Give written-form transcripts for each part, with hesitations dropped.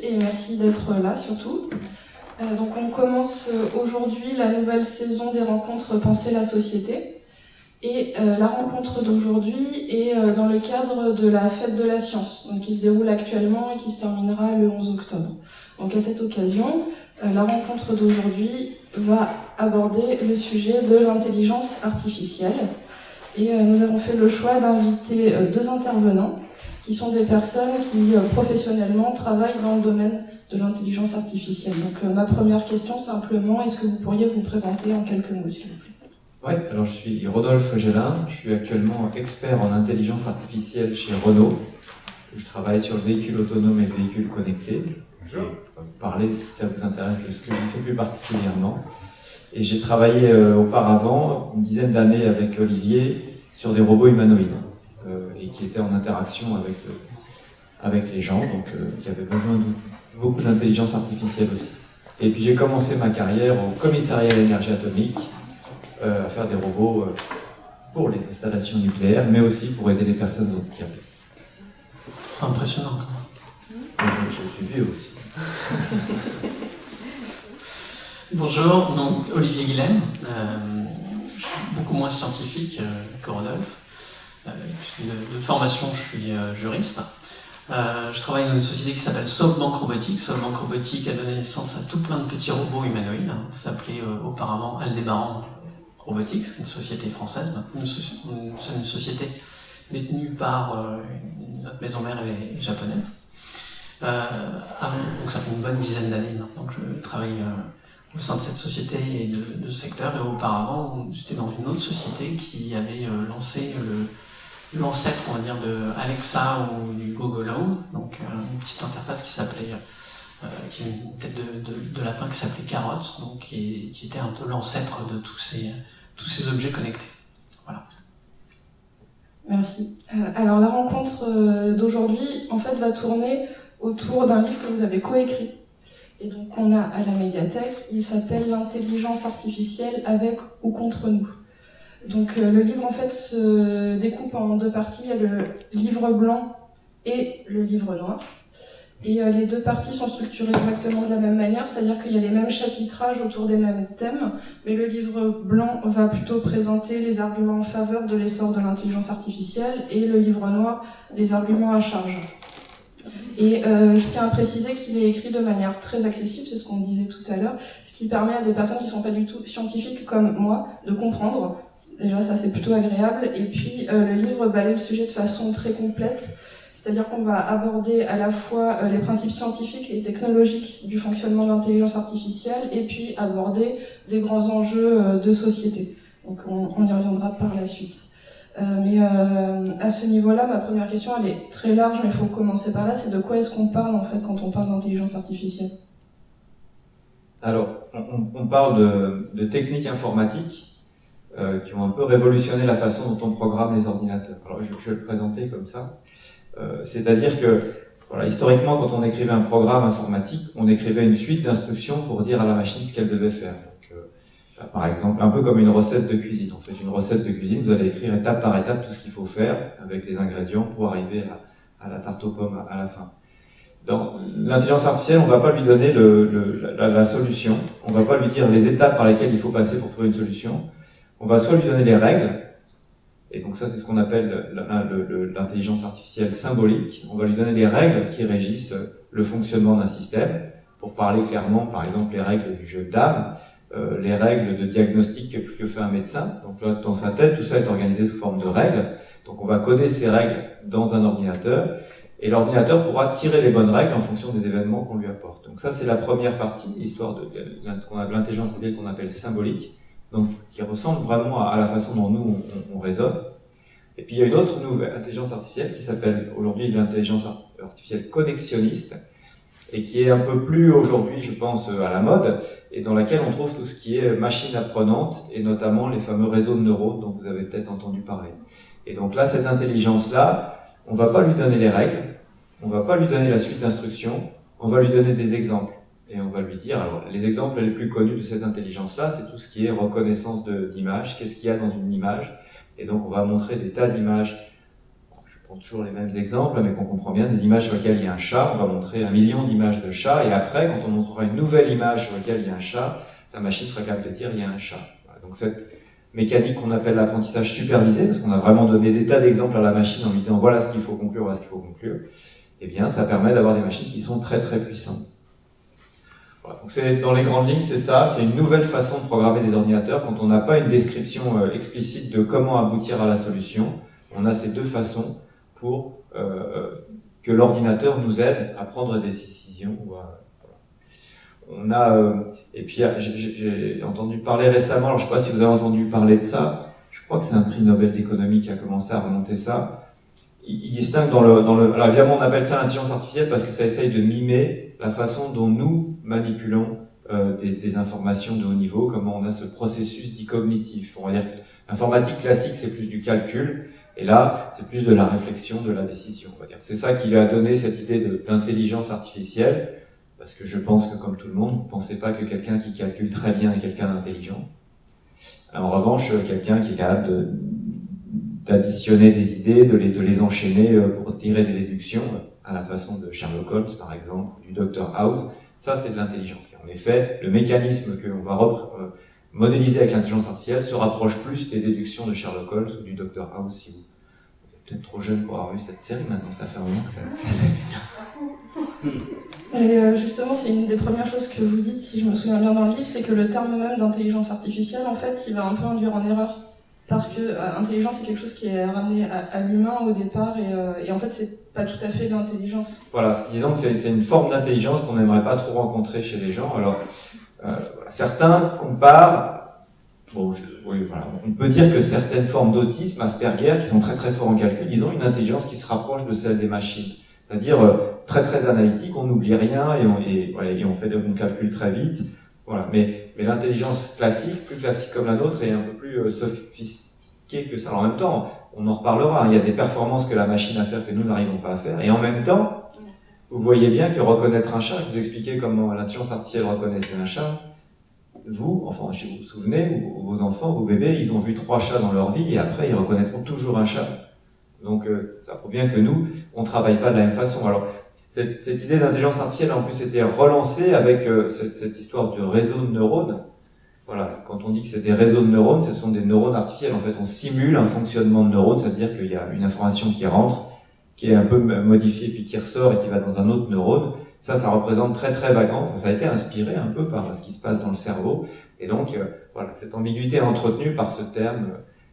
et merci d'être là surtout. Donc on commence aujourd'hui la nouvelle saison des rencontres Penser la société. Et la rencontre d'aujourd'hui est dans le cadre de la fête de la science, donc qui se déroule actuellement et qui se terminera le 11 octobre. Donc à cette occasion, la rencontre d'aujourd'hui va aborder le sujet de l'intelligence artificielle. Et nous avons fait le choix d'inviter deux intervenants qui sont des personnes qui professionnellement travaillent dans le domaine de l'intelligence artificielle. Donc ma première question simplement, est-ce que vous pourriez vous présenter en quelques mots s'il vous plaît ? Oui, alors je suis Rodolphe Gélin, je suis actuellement expert en intelligence artificielle chez Renault. Je travaille sur le véhicule autonome et le véhicule connecté. Je vais vous parler, si ça vous intéresse, de ce que je fais plus particulièrement. Et j'ai travaillé auparavant, une dizaine d'années avec Olivier, sur des robots humanoïdes, et qui étaient en interaction avec les gens, donc qui avaient besoin de beaucoup d'intelligence artificielle aussi. Et puis j'ai commencé ma carrière au commissariat à l'énergie atomique, à faire des robots pour les installations nucléaires, mais aussi pour aider les personnes handicapées. C'est impressionnant quand même. Je suis vieux aussi. Bonjour, donc Olivier Guilhem. Je suis beaucoup moins scientifique que Rodolphe, puisque de formation je suis juriste. Je travaille dans une société qui s'appelle SoftBank Robotics. SoftBank Robotics a donné naissance à tout plein de petits robots humanoïdes. Ça s'appelait auparavant Aldébaran Robotics, une société française. Nous sommes une société détenue par notre maison mère et japonaise. Donc ça fait une bonne dizaine d'années maintenant que je travaille au sein de cette société et de ce secteur. Et auparavant, j'étais dans une autre société qui avait lancé l'ancêtre, on va dire, de Alexa ou du Google Home. Donc une petite interface qui s'appelait qui a une tête de lapin qui s'appelait Carrots, donc qui était un peu l'ancêtre de tous ces objets connectés. Voilà. Merci. Alors la rencontre d'aujourd'hui, en fait, va tourner autour d'un livre que vous avez coécrit. Et donc on a à la médiathèque, il s'appelle L'intelligence artificielle avec ou contre nous. Donc le livre en fait se découpe en deux parties, il y a le livre blanc et le livre noir. Et les deux parties sont structurées exactement de la même manière, c'est-à-dire qu'il y a les mêmes chapitrages autour des mêmes thèmes, mais le livre blanc va plutôt présenter les arguments en faveur de l'essor de l'intelligence artificielle et le livre noir les arguments à charge. Et je tiens à préciser qu'il est écrit de manière très accessible, c'est ce qu'on disait tout à l'heure, ce qui permet à des personnes qui ne sont pas du tout scientifiques comme moi de comprendre. Déjà ça c'est plutôt agréable, et puis le livre balaye le sujet de façon très complète. C'est-à-dire qu'on va aborder à la fois les principes scientifiques et technologiques du fonctionnement de l'intelligence artificielle et puis aborder des grands enjeux de société. Donc on y reviendra par la suite. Mais à ce niveau-là, ma première question, elle est très large, mais il faut commencer par là. C'est de quoi est-ce qu'on parle en fait quand on parle d'intelligence artificielle ? Alors, on parle de techniques informatiques qui ont un peu révolutionné la façon dont on programme les ordinateurs. Alors je vais le présenter comme ça. C'est-à-dire que, voilà, historiquement, quand on écrivait un programme informatique, on écrivait une suite d'instructions pour dire à la machine ce qu'elle devait faire. Donc, par exemple, un peu comme une recette de cuisine. En fait, une recette de cuisine, vous allez écrire étape par étape tout ce qu'il faut faire avec les ingrédients pour arriver à la tarte aux pommes à la fin. Dans l'intelligence artificielle, on ne va pas lui donner la solution, on ne va pas lui dire les étapes par lesquelles il faut passer pour trouver une solution. On va soit lui donner les règles, et donc ça c'est ce qu'on appelle l'intelligence artificielle symbolique. On va lui donner les règles qui régissent le fonctionnement d'un système. Pour parler clairement, par exemple, les règles du jeu de dames, les règles de diagnostic que fait un médecin. Donc là, dans sa tête, tout ça est organisé sous forme de règles. Donc on va coder ces règles dans un ordinateur, et l'ordinateur pourra tirer les bonnes règles en fonction des événements qu'on lui apporte. Donc ça c'est la première partie, l'histoire de l'intelligence artificielle qu'on appelle symbolique. Donc, qui ressemble vraiment à la façon dont nous, on raisonne. Et puis, il y a une autre nouvelle intelligence artificielle qui s'appelle aujourd'hui l'intelligence artificielle connexionniste et qui est un peu plus aujourd'hui, je pense, à la mode et dans laquelle on trouve tout ce qui est machine apprenante et notamment les fameux réseaux de neurones dont vous avez peut-être entendu parler. Et donc là, cette intelligence-là, on ne va pas lui donner les règles, on ne va pas lui donner la suite d'instructions, on va lui donner des exemples. Et on va lui dire, alors les exemples les plus connus de cette intelligence-là, c'est tout ce qui est reconnaissance d'images, qu'est-ce qu'il y a dans une image. Et donc on va montrer des tas d'images, je ne vais prend toujours les mêmes exemples, mais qu'on comprend bien, des images sur lesquelles il y a un chat, on va montrer 1 million d'images de chats, et après, quand on montrera une nouvelle image sur laquelle il y a un chat, la machine sera capable de dire il y a un chat. Voilà. Donc cette mécanique qu'on appelle l'apprentissage supervisé, parce qu'on a vraiment donné des tas d'exemples à la machine en lui disant voilà ce qu'il faut conclure, voilà ce qu'il faut conclure, eh bien ça permet d'avoir des machines qui sont très très puissantes. Voilà. Donc dans les grandes lignes, c'est ça, c'est une nouvelle façon de programmer des ordinateurs. Quand on n'a pas une description explicite de comment aboutir à la solution, on a ces deux façons pour que l'ordinateur nous aide à prendre des décisions. Voilà. On a, et puis j'ai entendu parler récemment, alors je ne sais pas si vous avez entendu parler de ça, je crois que c'est un prix Nobel d'économie qui a commencé à remonter ça. Il distingue alors évidemment on appelle ça l'intelligence artificielle parce que ça essaye de mimer la façon dont nous manipulons des informations de haut niveau, comment on a ce processus dit cognitif. On va dire que l'informatique classique c'est plus du calcul, et là c'est plus de la réflexion, de la décision. On va dire. C'est ça qui lui a donné cette idée d'intelligence artificielle, parce que je pense que comme tout le monde, vous ne pensez pas que quelqu'un qui calcule très bien est quelqu'un d'intelligent. En revanche, quelqu'un qui est capable d'additionner des idées, de les enchaîner pour tirer des déductions, à la façon de Sherlock Holmes par exemple, ou du Dr House, ça c'est de l'intelligence. En effet, le mécanisme que l'on va modéliser avec l'intelligence artificielle se rapproche plus des déductions de Sherlock Holmes ou du Dr House. Si vous êtes peut-être trop jeune pour avoir vu cette série maintenant, ça fait un moment que ça Et justement, c'est une des premières choses que vous dites, si je me souviens bien dans le livre, c'est que le terme même d'intelligence artificielle, en fait, il va un peu induire en erreur. Parce que intelligence, c'est quelque chose qui est ramené à l'humain au départ, et en fait, c'est pas tout à fait de l'intelligence. Voilà, disons que c'est une forme d'intelligence qu'on n'aimerait pas trop rencontrer chez les gens. Alors, certains comparent, oui, voilà, on peut dire que certaines formes d'autisme, Asperger, qui sont très très forts en calcul, ils ont une intelligence qui se rapproche de celle des machines. C'est-à-dire très très analytique, on n'oublie rien et on calcule très vite. Voilà. Mais l'intelligence classique, plus classique comme la nôtre, est un peu plus sophistiquée que ça. Alors, en même temps, on en reparlera. Il y a des performances que la machine a faire que nous n'arrivons pas à faire. Et en même temps, vous voyez bien que reconnaître un chat, je vous expliquais comment l'intelligence artificielle reconnaissait un chat. Vous, enfin, vous vous souvenez, ou vos enfants, vos bébés, ils ont vu 3 chats dans leur vie et après ils reconnaîtront toujours un chat. Donc ça prouve bien que nous, on travaille pas de la même façon. Alors cette idée d'intelligence artificielle en plus était relancée avec cette histoire de réseau de neurones. Voilà, quand on dit que c'est des réseaux de neurones, ce sont des neurones artificiels. En fait, on simule un fonctionnement de neurones, c'est-à-dire qu'il y a une information qui rentre, qui est un peu modifiée puis qui ressort et qui va dans un autre neurone. Ça représente très très vaguement. Enfin, ça a été inspiré un peu par ce qui se passe dans le cerveau. Et donc voilà, cette ambiguïté est entretenue par ce terme.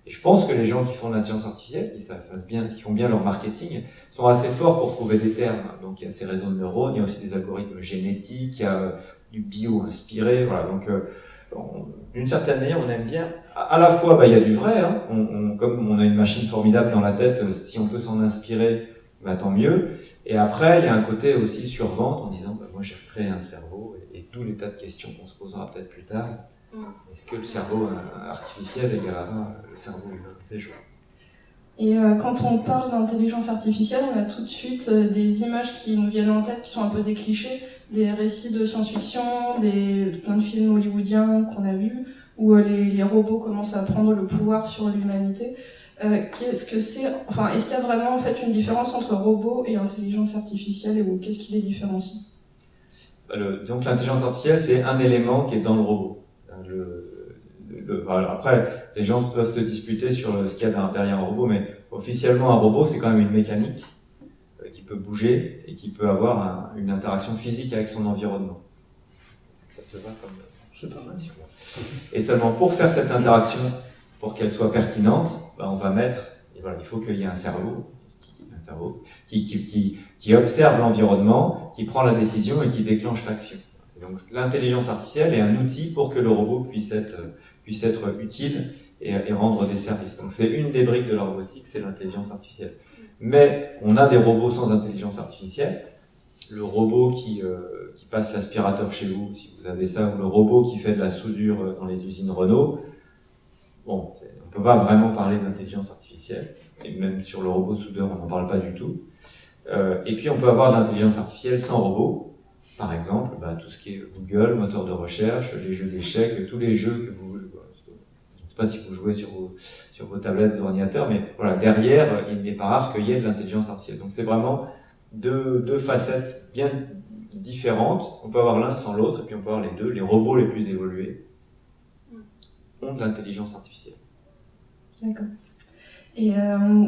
Et je pense que les gens qui font de l'intelligence artificielle, qui font bien leur marketing, sont assez forts pour trouver des termes. Donc il y a ces réseaux de neurones, il y a aussi des algorithmes génétiques, il y a du bio-inspiré, voilà. Donc d'une certaine manière, on aime bien. À la fois, il y a du vrai, hein. Comme on a une machine formidable dans la tête, si on peut s'en inspirer, tant mieux. Et après, il y a un côté aussi sur vente en disant, moi j'ai créé un cerveau, et d'où les tas de questions qu'on se posera peut-être plus tard. Est-ce que le cerveau artificiel égalera le cerveau humain? C'est chaud. Et quand on parle d'intelligence artificielle, on a tout de suite des images qui nous viennent en tête, qui sont un peu des clichés, des récits de science-fiction, plein de films hollywoodiens qu'on a vus, où les robots commencent à prendre le pouvoir sur l'humanité. Qu'est-ce que c'est, enfin, est-ce qu'il y a vraiment en fait une différence entre robot et intelligence artificielle, ou qu'est-ce qui les différencie? Donc l'intelligence artificielle, c'est un élément qui est dans le robot. Après, les gens doivent se disputer sur ce qu'il y a derrière un robot, mais officiellement un robot, c'est quand même une mécanique qui peut bouger et qui peut avoir une interaction physique avec son environnement. Ça te va comme... C'est pas mal. Et seulement pour faire cette interaction, pour qu'elle soit pertinente, on va mettre, et voilà, il faut qu'il y ait un cerveau qui observe l'environnement, qui prend la décision et qui déclenche l'action. Donc l'intelligence artificielle est un outil pour que le robot puisse être utile et rendre des services. Donc c'est une des briques de la robotique, c'est l'intelligence artificielle. Mais on a des robots sans intelligence artificielle. Le robot qui passe l'aspirateur chez vous, si vous avez ça, ou le robot qui fait de la soudure dans les usines Renault. Bon, on ne peut pas vraiment parler d'intelligence artificielle. Et même sur le robot soudeur, on n'en parle pas du tout. Et puis on peut avoir de l'intelligence artificielle sans robot. Par exemple, tout ce qui est Google, moteur de recherche, les jeux d'échecs, tous les jeux que vous... sais pas si vous jouez sur vos tablettes, vos ordinateurs, mais voilà, derrière, il n'est pas rare qu'il y ait de l'intelligence artificielle. Donc c'est vraiment deux facettes bien différentes. On peut avoir l'un sans l'autre, et puis on peut avoir les deux. Les robots les plus évolués ont de l'intelligence artificielle. D'accord. Et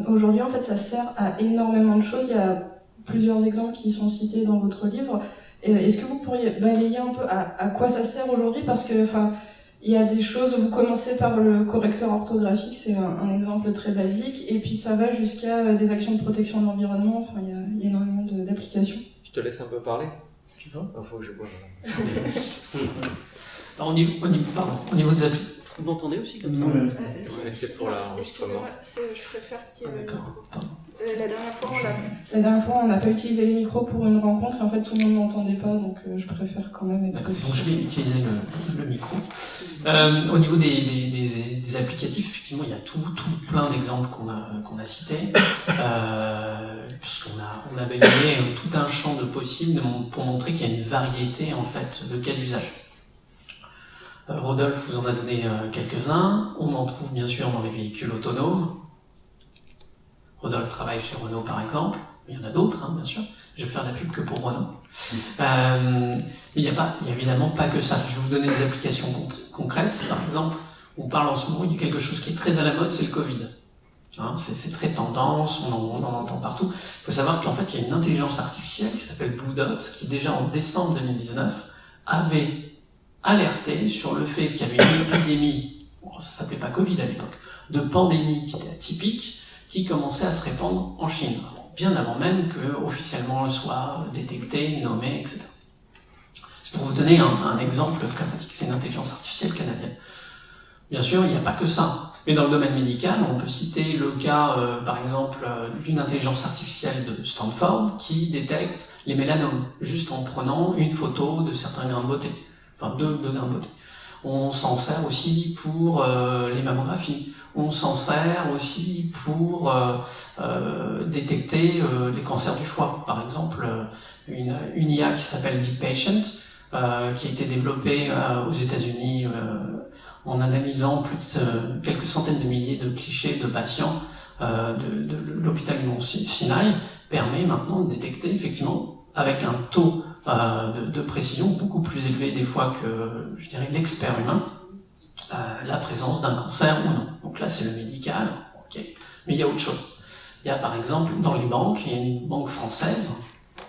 aujourd'hui, en fait, ça sert à énormément de choses. Il y a plusieurs exemples qui sont cités dans votre livre. Est-ce que vous pourriez balayer un peu à quoi ça sert aujourd'hui? Parce que, enfin, il y a des choses où vous commencez par le correcteur orthographique, c'est un exemple très basique, et puis ça va jusqu'à des actions de protection de l'environnement. Enfin, il y a énormément d'applications. Je te laisse un peu parler. Tu veux? Il faut que je boive. Alors, au niveau des applis. Vous m'entendez aussi comme ça? C'est pour l'enregistrement. Je préfère qu'il y ait... D'accord. Pardon. La dernière fois, on n'a pas utilisé les micros pour une rencontre, et en fait, tout le monde n'entendait pas, donc je préfère quand même être... Donc je vais utiliser le micro. Au niveau des applicatifs, effectivement, il y a tout plein d'exemples qu'on a cités, puisqu'on a balayé tout un champ de possibles pour montrer qu'il y a une variété en fait de cas d'usage. Rodolphe vous en a donné quelques-uns. On en trouve bien sûr dans les véhicules autonomes. Rodolphe travaille chez Renault par exemple. Il y en a d'autres, hein, bien sûr. Je vais faire la pub que pour Renault. Mais il y a évidemment pas que ça. Je vais vous donner des applications concrètes. Par exemple, on parle en ce moment, il y a quelque chose qui est très à la mode, c'est le Covid. Hein, c'est très tendance, on en entend partout. Il faut savoir qu'en fait, il y a une intelligence artificielle qui s'appelle Blue Dot, qui déjà en décembre 2019 avait alerté sur le fait qu'il y avait une épidémie, bon, ça s'appelait pas Covid à l'époque, de pandémie qui était atypique, qui commençait à se répandre en Chine, bien avant même que officiellement elle soit détectée, nommée, etc. C'est pour vous donner un exemple très pratique, c'est une intelligence artificielle canadienne. Bien sûr, il n'y a pas que ça. Mais dans le domaine médical, on peut citer le cas, par exemple, d'une intelligence artificielle de Stanford qui détecte les mélanomes, juste en prenant une photo de certains grains de beauté. Enfin, deux grains de beauté. On s'en sert aussi pour les mammographies. On s'en sert aussi pour détecter les cancers du foie. Par exemple, une IA qui s'appelle Deep Patient, qui a été développée aux États-Unis en analysant plus de quelques centaines de milliers de clichés de patients de l'hôpital du Mont Sinaï, permet maintenant de détecter effectivement avec un taux de précision beaucoup plus élevé des fois que, je dirais, l'expert humain, la présence d'un cancer ou non. Donc là, c'est le médical, ok. Mais il y a autre chose. Il y a par exemple, dans les banques, il y a une banque française,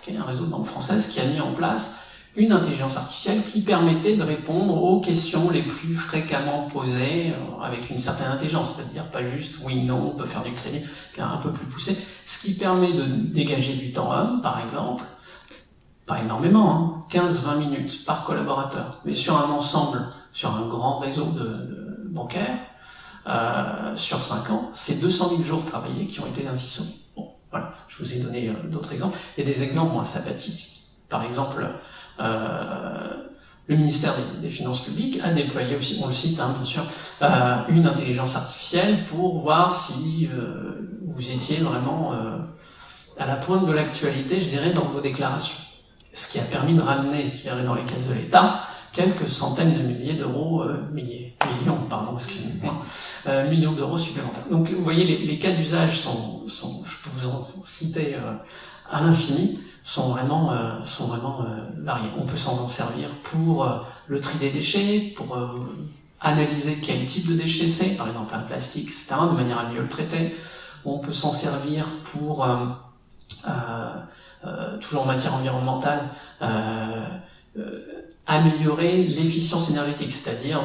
okay, un réseau de banques françaises qui a mis en place une intelligence artificielle qui permettait de répondre aux questions les plus fréquemment posées avec une certaine intelligence, c'est-à-dire pas juste oui, non, on peut faire du crédit, un peu plus poussé, ce qui permet de dégager du temps homme, par exemple, pas énormément, hein, 15-20 minutes par collaborateur, mais sur un ensemble, sur un grand réseau de bancaires, sur 5 ans, c'est 200 000 jours travaillés qui ont été ainsi sauvés. Bon, voilà, je vous ai donné d'autres exemples. Il y a des exemples moins sympathiques. Par exemple, le ministère des Finances publiques a déployé aussi, on le cite hein, bien sûr, une intelligence artificielle pour voir si vous étiez vraiment à la pointe de l'actualité, je dirais, dans vos déclarations. Ce qui a permis de ramener, je dirais, dans les caisses de l'État, quelques centaines de milliers d'euros, millions d'euros supplémentaires. Donc vous voyez, les cas d'usage sont, je peux vous en citer à l'infini, sont vraiment variés. On peut s'en servir pour le tri des déchets, pour analyser quel type de déchet c'est, par exemple un plastique, etc., de manière à mieux le traiter. On peut s'en servir pour, toujours en matière environnementale, améliorer l'efficience énergétique, c'est-à-dire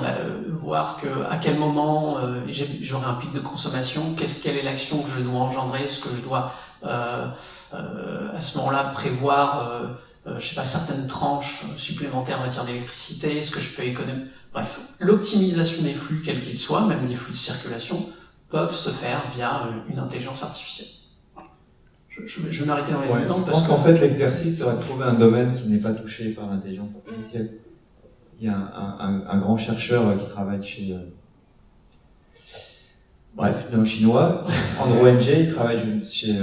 voir à quel moment j'aurai un pic de consommation, quelle est l'action que je dois engendrer, ce que je dois à ce moment-là prévoir je sais pas, certaines tranches supplémentaires en matière d'électricité, ce que je peux économiser. Bref, l'optimisation des flux, quels qu'ils soient, même des flux de circulation, peuvent se faire via une intelligence artificielle. Je vais m'arrêter dans les exemples. Je pense qu'en fait, l'exercice serait de trouver un domaine qui n'est pas touché par l'intelligence artificielle. Il y a un grand chercheur qui travaille chez... un chinois, Andrew Ng, il travaille chez...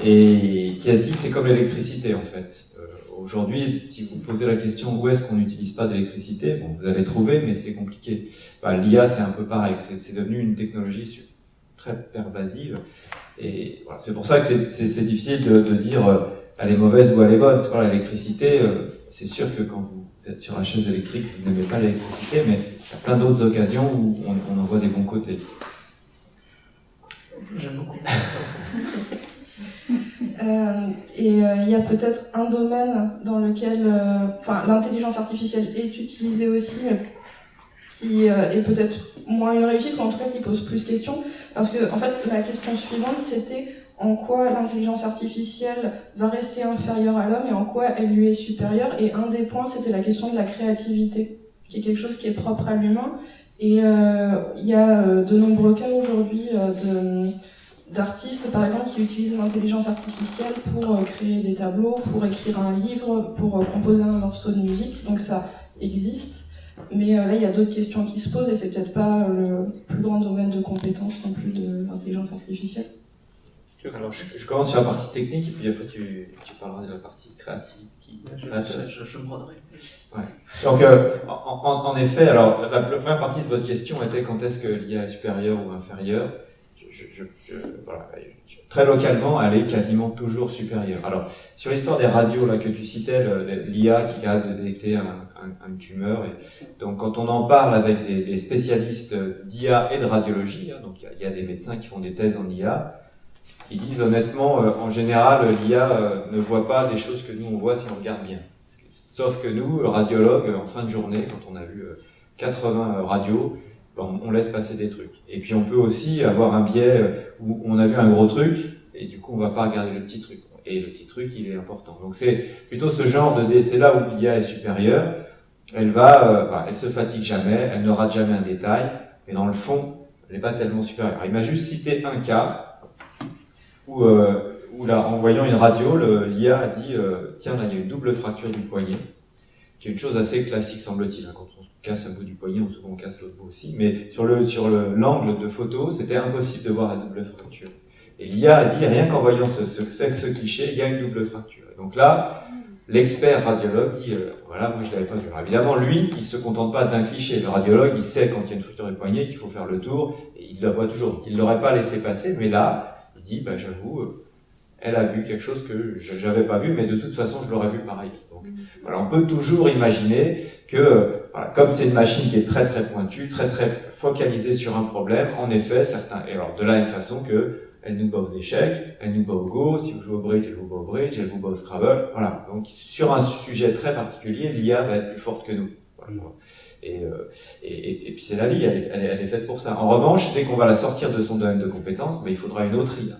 et qui a dit c'est comme l'électricité en fait. aujourd'hui, si vous posez la question où est-ce qu'on n'utilise pas d'électricité, bon, vous allez trouver, mais c'est compliqué. L'IA, c'est un peu pareil. C'est devenu une technologie très pervasive. Et voilà, c'est pour ça que c'est difficile de dire elle est mauvaise ou elle est bonne. C'est pas l'électricité. C'est sûr que quand vous êtes sur la chaise électrique, vous n'aimez pas l'électricité, mais il y a plein d'autres occasions où on en voit des bons côtés. J'aime beaucoup. Il y a peut-être un domaine dans lequel l'intelligence artificielle est utilisée aussi, mais qui est peut-être moins une réussite, ou en tout cas qui pose plus de questions. Parce que, en fait, la question suivante, c'était en quoi l'intelligence artificielle va rester inférieure à l'homme et en quoi elle lui est supérieure. Et un des points, c'était la question de la créativité, qui est quelque chose qui est propre à l'humain. Et il y a de nombreux cas aujourd'hui d'artistes, par exemple, qui utilisent l'intelligence artificielle pour créer des tableaux, pour écrire un livre, pour composer un morceau de musique. Donc ça existe. Mais là, il y a d'autres questions qui se posent et c'est peut-être pas le plus grand domaine de compétence non plus de l'intelligence artificielle. Alors, je commence sur la partie technique et puis après tu parleras de la partie créative. Je me broderai. Ouais. Donc, en effet, alors la première partie de votre question était quand est-ce que l'IA est supérieure ou inférieure. Voilà, très localement, elle est quasiment toujours supérieure. Alors, sur l'histoire des radios là que tu citais, l'IA qui est capable de détecter une tumeur, et donc quand on en parle avec des spécialistes d'IA et de radiologie, donc il y a des médecins qui font des thèses en IA, ils disent honnêtement, en général, l'IA ne voit pas des choses que nous on voit si on regarde bien. Sauf que nous, radiologues, en fin de journée, quand on a vu 80 radios, on laisse passer des trucs. Et puis on peut aussi avoir un biais où on a vu un gros truc, et du coup on va pas regarder le petit truc. Et le petit truc, il est important. Donc c'est plutôt ce genre c'est là où l'IA est supérieure. Elle se fatigue jamais, elle ne rate jamais un détail, mais dans le fond, elle n'est pas tellement supérieure. Alors, il m'a juste cité un cas où là, en voyant une radio, l'IA a dit tiens, là il y a une double fracture du poignet, qui est une chose assez classique semble-t-il. Quand on casse un bout du poignet, on casse l'autre bout aussi. Mais sur l'angle de photo, c'était impossible de voir la double fracture. Et l'IA a dit rien qu'en voyant ce cliché, il y a une double fracture. Et donc là, l'expert radiologue dit voilà, moi je l'avais pas vu. Alors évidemment, lui, il se contente pas d'un cliché. Le radiologue, il sait quand il y a une fracture du poignet qu'il faut faire le tour, et il la voit toujours. Donc il l'aurait pas laissé passer, mais là, il dit j'avoue, elle a vu quelque chose que j'avais pas vu, mais de toute façon, je l'aurais vu pareil. Donc, voilà, on peut toujours imaginer que, comme c'est une machine qui est très très pointue, très très focalisée sur un problème, en effet, et alors de la même façon que elle nous bat aux échecs, elle nous bat au Go, si vous jouez au bridge, elle vous bat au bridge, elle vous bat au Scrabble, voilà. Donc, sur un sujet très particulier, l'IA va être plus forte que nous. Voilà. Et puis c'est la vie, elle est faite pour ça. En revanche, dès qu'on va la sortir de son domaine de compétences, il faudra une autre IA.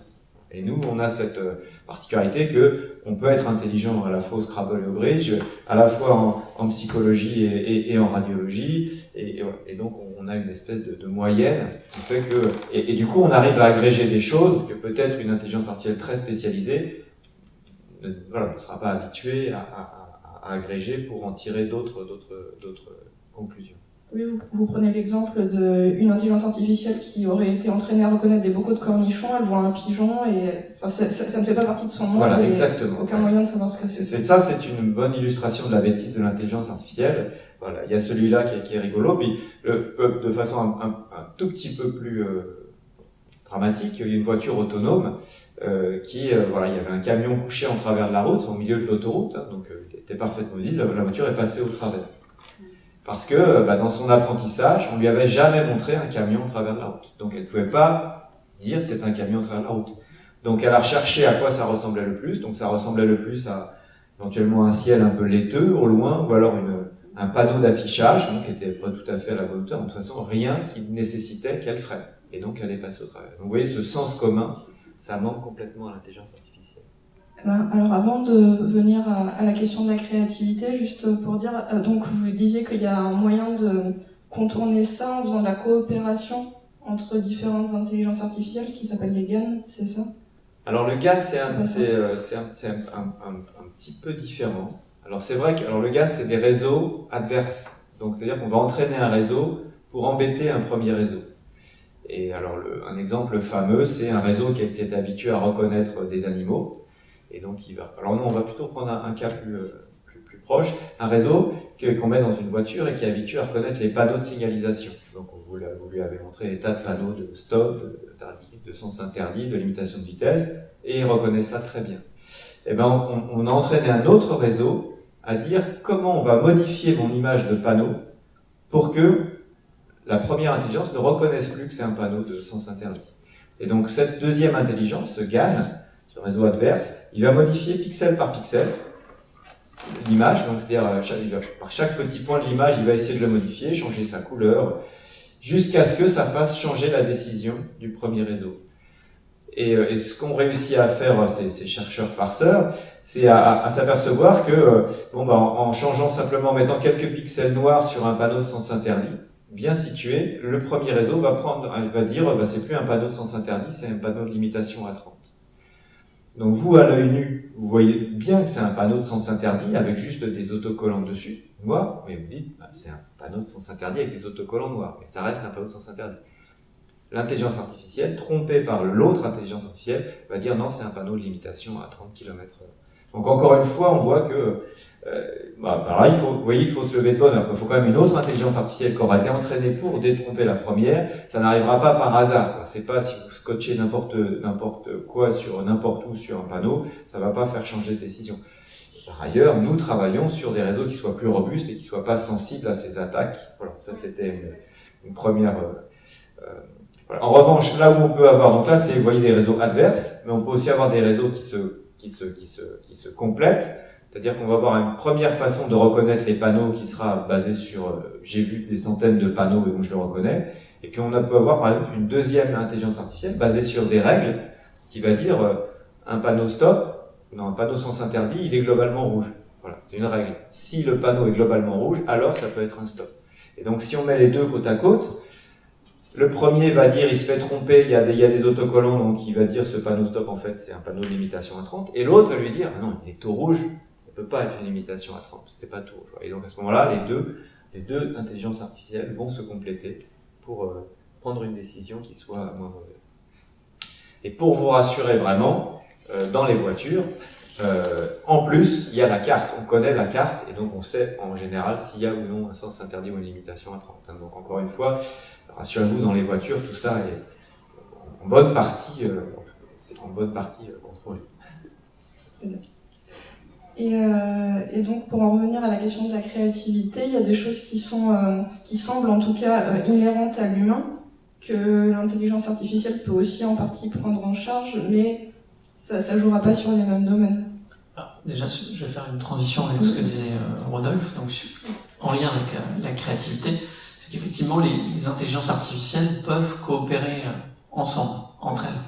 Et nous, on a cette particularité que on peut être intelligent à la fois au Scrabble et au bridge, à la fois en psychologie et en radiologie, et donc on a une espèce de moyenne qui fait que, et du coup, on arrive à agréger des choses que peut-être une intelligence artificielle très spécialisée ne sera pas habituée à agréger pour en tirer d'autres conclusions. Oui, vous prenez l'exemple d'une intelligence artificielle qui aurait été entraînée à reconnaître des bocaux de cornichons, elle voit un pigeon et ça ne fait pas partie de son monde. Voilà, et exactement. Aucun moyen de savoir ce que c'est. Ça, c'est une bonne illustration de la bêtise de l'intelligence artificielle. Voilà, il y a celui-là qui est rigolo, puis de façon un tout petit peu plus dramatique, il y a une voiture autonome il y avait un camion couché en travers de la route, au milieu de l'autoroute, donc il était parfaitement visible, la voiture est passée au travers. Parce que dans son apprentissage, on lui avait jamais montré un camion au travers de la route. Donc elle ne pouvait pas dire c'est un camion au travers de la route. Donc elle a recherché à quoi ça ressemblait le plus. Donc ça ressemblait le plus à éventuellement un ciel un peu laiteux au loin, ou alors un panneau d'affichage, donc qui n'était pas tout à fait à la bonne hauteur. De toute façon, rien qui nécessitait qu'elle freine. Et donc elle est passée au travers. Donc vous voyez, ce sens commun, ça manque complètement à l'intelligence artificielle. Alors avant de venir à la question de la créativité, juste pour dire, donc vous disiez qu'il y a un moyen de contourner ça en faisant de la coopération entre différentes intelligences artificielles, ce qui s'appelle les GAN, c'est ça? Alors le GAN, c'est un petit peu différent. Alors c'est vrai que le GAN, c'est des réseaux adverses. Donc c'est-à-dire qu'on va entraîner un réseau pour embêter un premier réseau. Et alors un exemple fameux, c'est un réseau qui était habitué à reconnaître des animaux. Et donc il va. Alors nous, on va plutôt prendre un cas plus proche, un réseau qu'on met dans une voiture et qui est habitué à reconnaître les panneaux de signalisation. Donc vous lui avez montré des tas de panneaux de stop, de sens interdit, de limitation de vitesse, et il reconnaît ça très bien. Et ben on a entraîné un autre réseau à dire comment on va modifier mon image de panneau pour que la première intelligence ne reconnaisse plus que c'est un panneau de sens interdit. Et donc cette deuxième intelligence, ce GAN, ce réseau adverse, il va modifier pixel par pixel l'image, donc par chaque petit point de l'image, il va essayer de le modifier, changer sa couleur, jusqu'à ce que ça fasse changer la décision du premier réseau. Et ce qu'ont réussi à faire ces chercheurs farceurs, c'est à s'apercevoir que, en changeant simplement, en mettant quelques pixels noirs sur un panneau de sens interdit, bien situé, le premier réseau va dire, c'est plus un panneau de sens interdit, c'est un panneau de limitation à 30. Donc vous, à l'œil nu, vous voyez bien que c'est un panneau de sens interdit avec juste des autocollants dessus, noirs, mais vous dites, c'est un panneau de sens interdit avec des autocollants noirs, mais ça reste un panneau de sens interdit. L'intelligence artificielle, trompée par l'autre intelligence artificielle, va dire non, c'est un panneau de limitation à 30 km/h. Donc encore une fois, on voit que, il faut se lever de bonne heure. Il faut quand même une autre intelligence artificielle qui aura été entraînée pour détromper la première. Ça n'arrivera pas par hasard. C'est pas si vous scotchez n'importe quoi sur n'importe où sur un panneau, ça va pas faire changer de décision. Par ailleurs, nous travaillons sur des réseaux qui soient plus robustes et qui soient pas sensibles à ces attaques. Voilà, ça c'était une première. Voilà. En revanche, là où on peut avoir, donc là, c'est, vous voyez, des réseaux adverses, mais on peut aussi avoir des réseaux qui se complètent. C'est-à-dire qu'on va avoir une première façon de reconnaître les panneaux qui sera basée sur, j'ai vu des centaines de panneaux et donc je le reconnais. Et puis on peut avoir, par exemple, une deuxième intelligence artificielle basée sur des règles qui va dire, un panneau stop, non, un panneau sens interdit, il est globalement rouge. Voilà, c'est une règle. Si le panneau est globalement rouge, alors ça peut être un stop. Et donc si on met les deux côte à côte, le premier va dire, il se fait tromper, il y a des autocollants, donc il va dire, ce panneau stop, en fait, c'est un panneau de limitation à 30. Et l'autre va lui dire, non, il est tout rouge, ça peut pas être une limitation à 30, c'est pas tout rouge. Et donc à ce moment-là, les deux intelligences artificielles vont se compléter pour prendre une décision qui soit moins mauvaise. Et pour vous rassurer vraiment, dans les voitures, en plus, il y a la carte, on connaît la carte, et donc on sait en général s'il y a ou non un sens interdit ou une limitation à 30. Donc encore une fois, rassurez-vous, dans les voitures, tout ça est en bonne partie contrôlé. Et donc, pour en revenir à la question de la créativité, il y a des choses qui semblent en tout cas inhérentes à l'humain, que l'intelligence artificielle peut aussi en partie prendre en charge, mais ça jouera pas sur les mêmes domaines. Alors, déjà, je vais faire une transition avec ce que disait Rodolphe, donc en lien avec la créativité. C'est qu'effectivement, les intelligences artificielles peuvent coopérer ensemble, entre elles.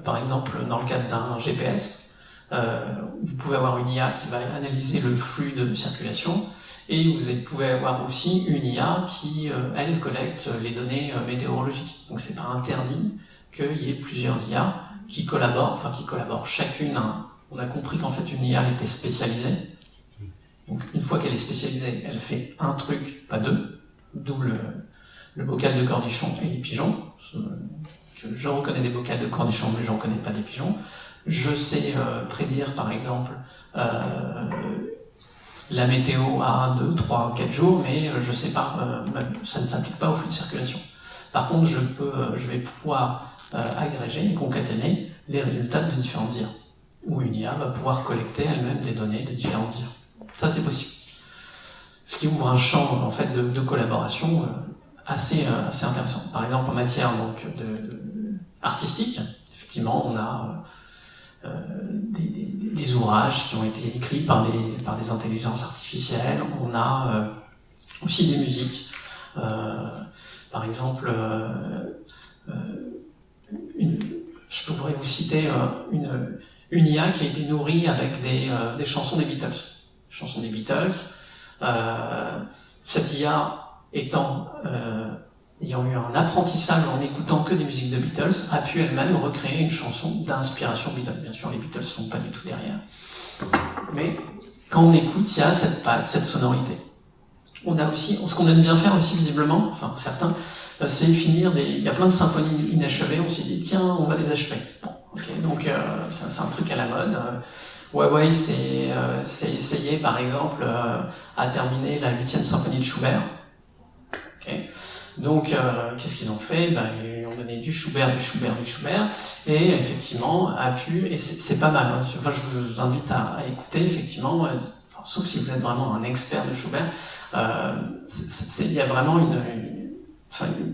Par exemple, dans le cadre d'un GPS, vous pouvez avoir une IA qui va analyser le flux de circulation, et vous pouvez avoir aussi une IA qui, elle, collecte les données météorologiques. Donc c'est pas interdit qu'il y ait plusieurs IA qui collaborent chacune. On a compris qu'en fait une IA était spécialisée. Donc une fois qu'elle est spécialisée, elle fait un truc, pas deux, d'où le bocal de cornichons et les pigeons. Je reconnais des bocals de cornichons, mais je ne reconnais pas des pigeons. Je sais prédire, par exemple, la météo à 1, 2, 3, 4 jours, mais je sais pas, ça ne s'applique pas au flux de circulation. Par contre, je vais pouvoir agréger et concaténer les résultats de différentes IA, où une IA va pouvoir collecter elle-même des données de différentes IA. Ça, c'est possible. Ce qui ouvre un champ en fait de collaboration assez intéressant. Par exemple, en matière donc artistique, effectivement, on a des ouvrages qui ont été écrits par des intelligences artificielles. On a aussi des musiques. Par exemple, je pourrais vous citer une IA qui a été nourrie avec des chansons des Beatles. Chansons des Beatles. Cette IA ayant eu un apprentissage en écoutant que des musiques de Beatles, a pu elle-même recréer une chanson d'inspiration Beatles. Bien sûr, les Beatles ne sont pas du tout derrière. Mais quand on écoute, il y a cette patte, cette sonorité. On a aussi, ce qu'on aime bien faire aussi visiblement, certains, c'est finir il y a plein de symphonies inachevées, on s'est dit, tiens, on va les achever. Bon, Okay, donc c'est un truc à la mode. Huawei s'est essayé par exemple à terminer la 8e symphonie de Schubert. Okay. Donc qu'est-ce qu'ils ont fait? Ils ont donné du Schubert, et effectivement a pu, et c'est pas mal, hein. Enfin, je vous invite à écouter effectivement, sauf si vous êtes vraiment un expert de Schubert, il y a vraiment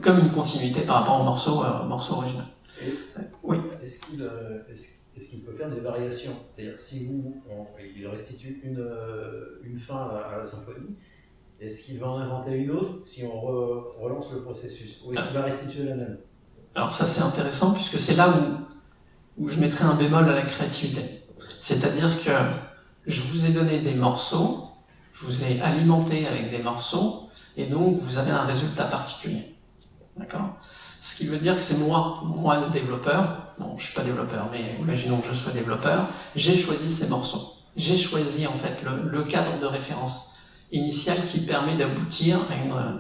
comme une continuité par rapport au morceau original. Oui. Est-ce qu'il peut faire des variations? C'est-à-dire, si il restitue une fin à la symphonie, est-ce qu'il va en inventer une autre si on relance le processus? Ou est-ce qu'il va restituer la même? Alors ça c'est intéressant puisque c'est là où je mettrai un bémol à la créativité. C'est-à-dire que je vous ai donné des morceaux, je vous ai alimenté avec des morceaux, et donc vous avez un résultat particulier. D'accord? Ce qui veut dire que c'est moi le développeur, non je suis pas développeur, mais imaginons que je sois développeur, j'ai choisi ces morceaux. J'ai choisi en fait le cadre de référence initial qui permet d'aboutir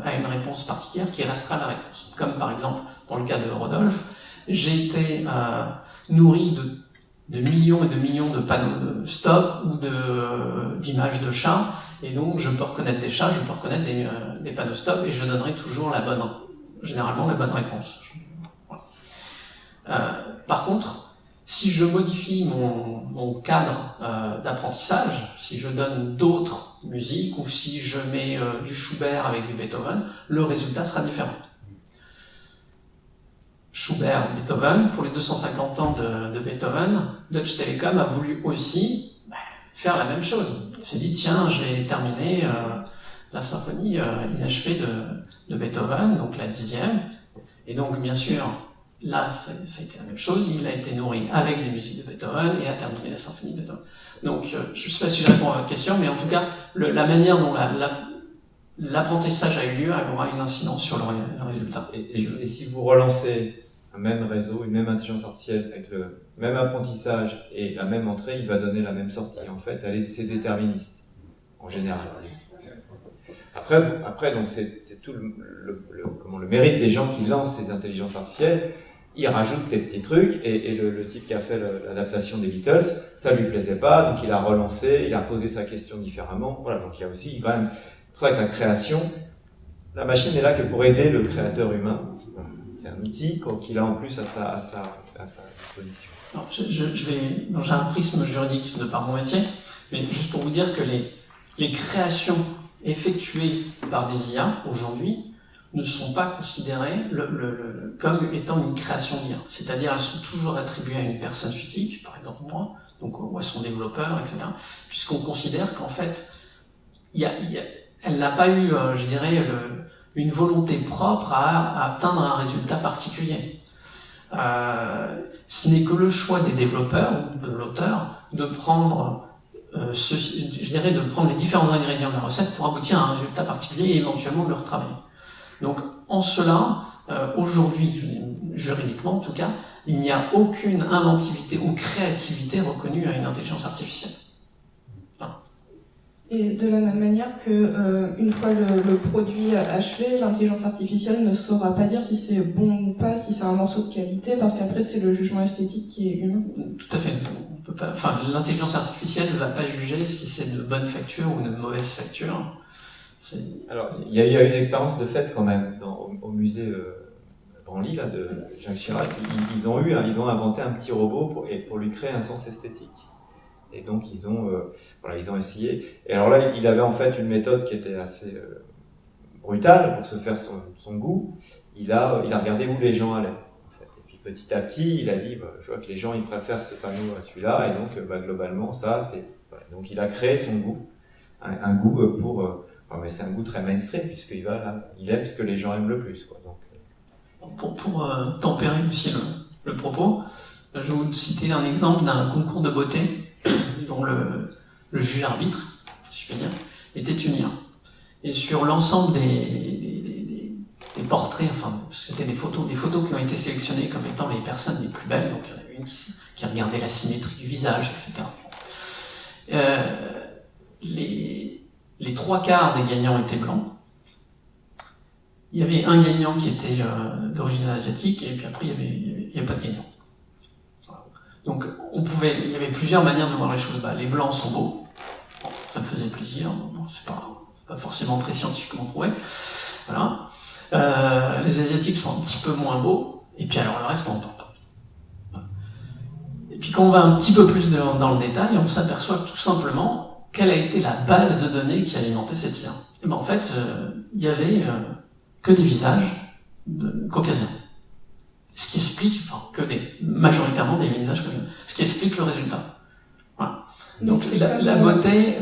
à une réponse particulière qui restera la réponse. Comme par exemple, dans le cas de Rodolphe, j'ai été nourri de millions et de millions de panneaux de stop ou d'images de chats, et donc je peux reconnaître des chats, je peux reconnaître des panneaux stop, et je donnerai toujours généralement la bonne réponse. Voilà. Par contre, si je modifie mon cadre d'apprentissage, si je donne d'autres musiques ou si je mets du Schubert avec du Beethoven, le résultat sera différent. Schubert, Beethoven, pour les 250 ans de Beethoven, Deutsche Telekom a voulu aussi faire la même chose. Il s'est dit, tiens, je vais terminer la symphonie inachevée de Beethoven, donc la 10e, et donc bien sûr, là, ça a été la même chose, il a été nourri avec des musiques de Beethoven et a terminé la symphonie de Beethoven. Donc, je ne sais pas si je réponds à votre question, mais en tout cas, la manière dont l'apprentissage a eu lieu aura une incidence sur le résultat. Et si vous relancez un même réseau, une même intelligence artificielle avec le même apprentissage et la même entrée, il va donner la même sortie. En fait, c'est déterministe, en général. Après donc c'est tout le mérite des gens qui lancent ces intelligences artificielles. Ils rajoutent des petits trucs, et le type qui a fait l'adaptation des Beatles, ça lui plaisait pas, donc il a relancé, il a posé sa question différemment. Voilà, donc il y a aussi quand même, tout avec la création, la machine est là que pour aider le créateur humain. C'est un outil qu'il a en plus à sa disposition. Alors, j'ai un prisme juridique de par mon métier, mais juste pour vous dire que les créations effectuées par des IA aujourd'hui ne sont pas considérées comme étant une création d'IA. C'est-à-dire elles sont toujours attribuées à une personne physique, par exemple moi, donc ou à son développeur, etc. Puisqu'on considère qu'en fait, elle n'a pas eu, je dirais, une volonté propre à atteindre un résultat particulier. Ce n'est que le choix des développeurs ou de l'auteur de prendre de prendre les différents ingrédients de la recette pour aboutir à un résultat particulier et éventuellement de le retravailler. Donc, en cela, aujourd'hui, juridiquement en tout cas, il n'y a aucune inventivité ou créativité reconnue à une intelligence artificielle. Voilà. Et de la même manière que une fois le produit achevé, l'intelligence artificielle ne saura pas dire si c'est bon ou pas, si c'est un morceau de qualité, parce qu'après c'est le jugement esthétique qui est humain. Tout à fait. L'intelligence artificielle ne va pas juger si c'est de bonne facture ou de mauvaise facture. Alors, il y a eu une expérience de fait quand même au musée Branly là, de Jacques Chirac. Ils ont inventé un petit robot pour lui créer un sens esthétique. Et donc ils ont essayé. Et alors là, il avait en fait une méthode qui était assez brutale pour se faire son goût. Il a regardé où les gens allaient. En fait. Et puis petit à petit, il a dit, je vois que les gens ils préfèrent ce panneau à celui-là, et donc globalement ça, voilà. Donc il a créé son goût, un goût mais c'est un goût très mainstream puisqu'il aime ce que les gens aiment le plus, quoi. Donc, pour tempérer aussi le propos, je vais vous citer un exemple d'un concours de beauté dont le juge arbitre, si je puis dire, était tunisien. Et sur l'ensemble des portraits, parce que c'était des photos qui ont été sélectionnées comme étant les personnes les plus belles, donc il y en avait une qui regardait la symétrie du visage, etc. Les 3/4 des gagnants étaient blancs. Il y avait un gagnant qui était d'origine asiatique, et puis après il y avait pas de gagnant. Donc il y avait plusieurs manières de voir les choses. Les blancs sont beaux, bon, ça me faisait plaisir, bon, c'est pas forcément très scientifiquement prouvé. Voilà. Les asiatiques sont un petit peu moins beaux, et puis alors le reste on entend pas. Et puis quand on va un petit peu plus dans le détail, on s'aperçoit tout simplement quelle a été la base de données qui alimentait cette IA. Et ben en fait, il y avait que des visages caucasiens. Ce qui explique, majoritairement des visages caucasiens. Ce qui explique le résultat. Voilà. Donc la beauté,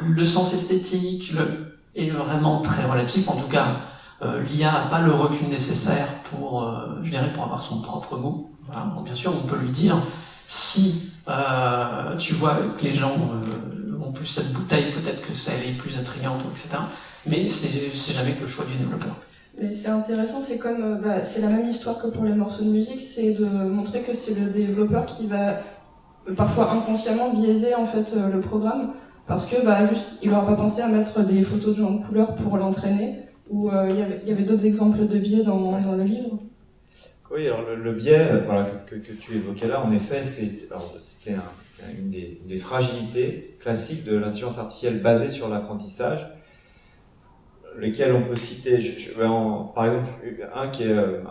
le sens esthétique, est vraiment très relatif. En tout cas, l'IA n'a pas le recul nécessaire pour avoir son propre goût. Voilà. Bon, bien sûr, on peut lui dire, si tu vois que les gens ont plus cette bouteille, peut-être que elle est plus attrayante, etc. Mais c'est jamais que le choix du développeur. Mais c'est intéressant, c'est comme c'est la même histoire que pour les morceaux de musique, c'est de montrer que c'est le développeur qui va parfois inconsciemment biaiser en fait le programme, parce que juste il n'aura pas pensé à mettre des photos de gens de couleur pour l'entraîner, ou il y avait d'autres exemples de biais dans le livre. Oui, alors le biais que tu évoquais là, en effet, c'est une des fragilités classiques de l'intelligence artificielle basée sur l'apprentissage, lesquels on peut citer, par exemple, un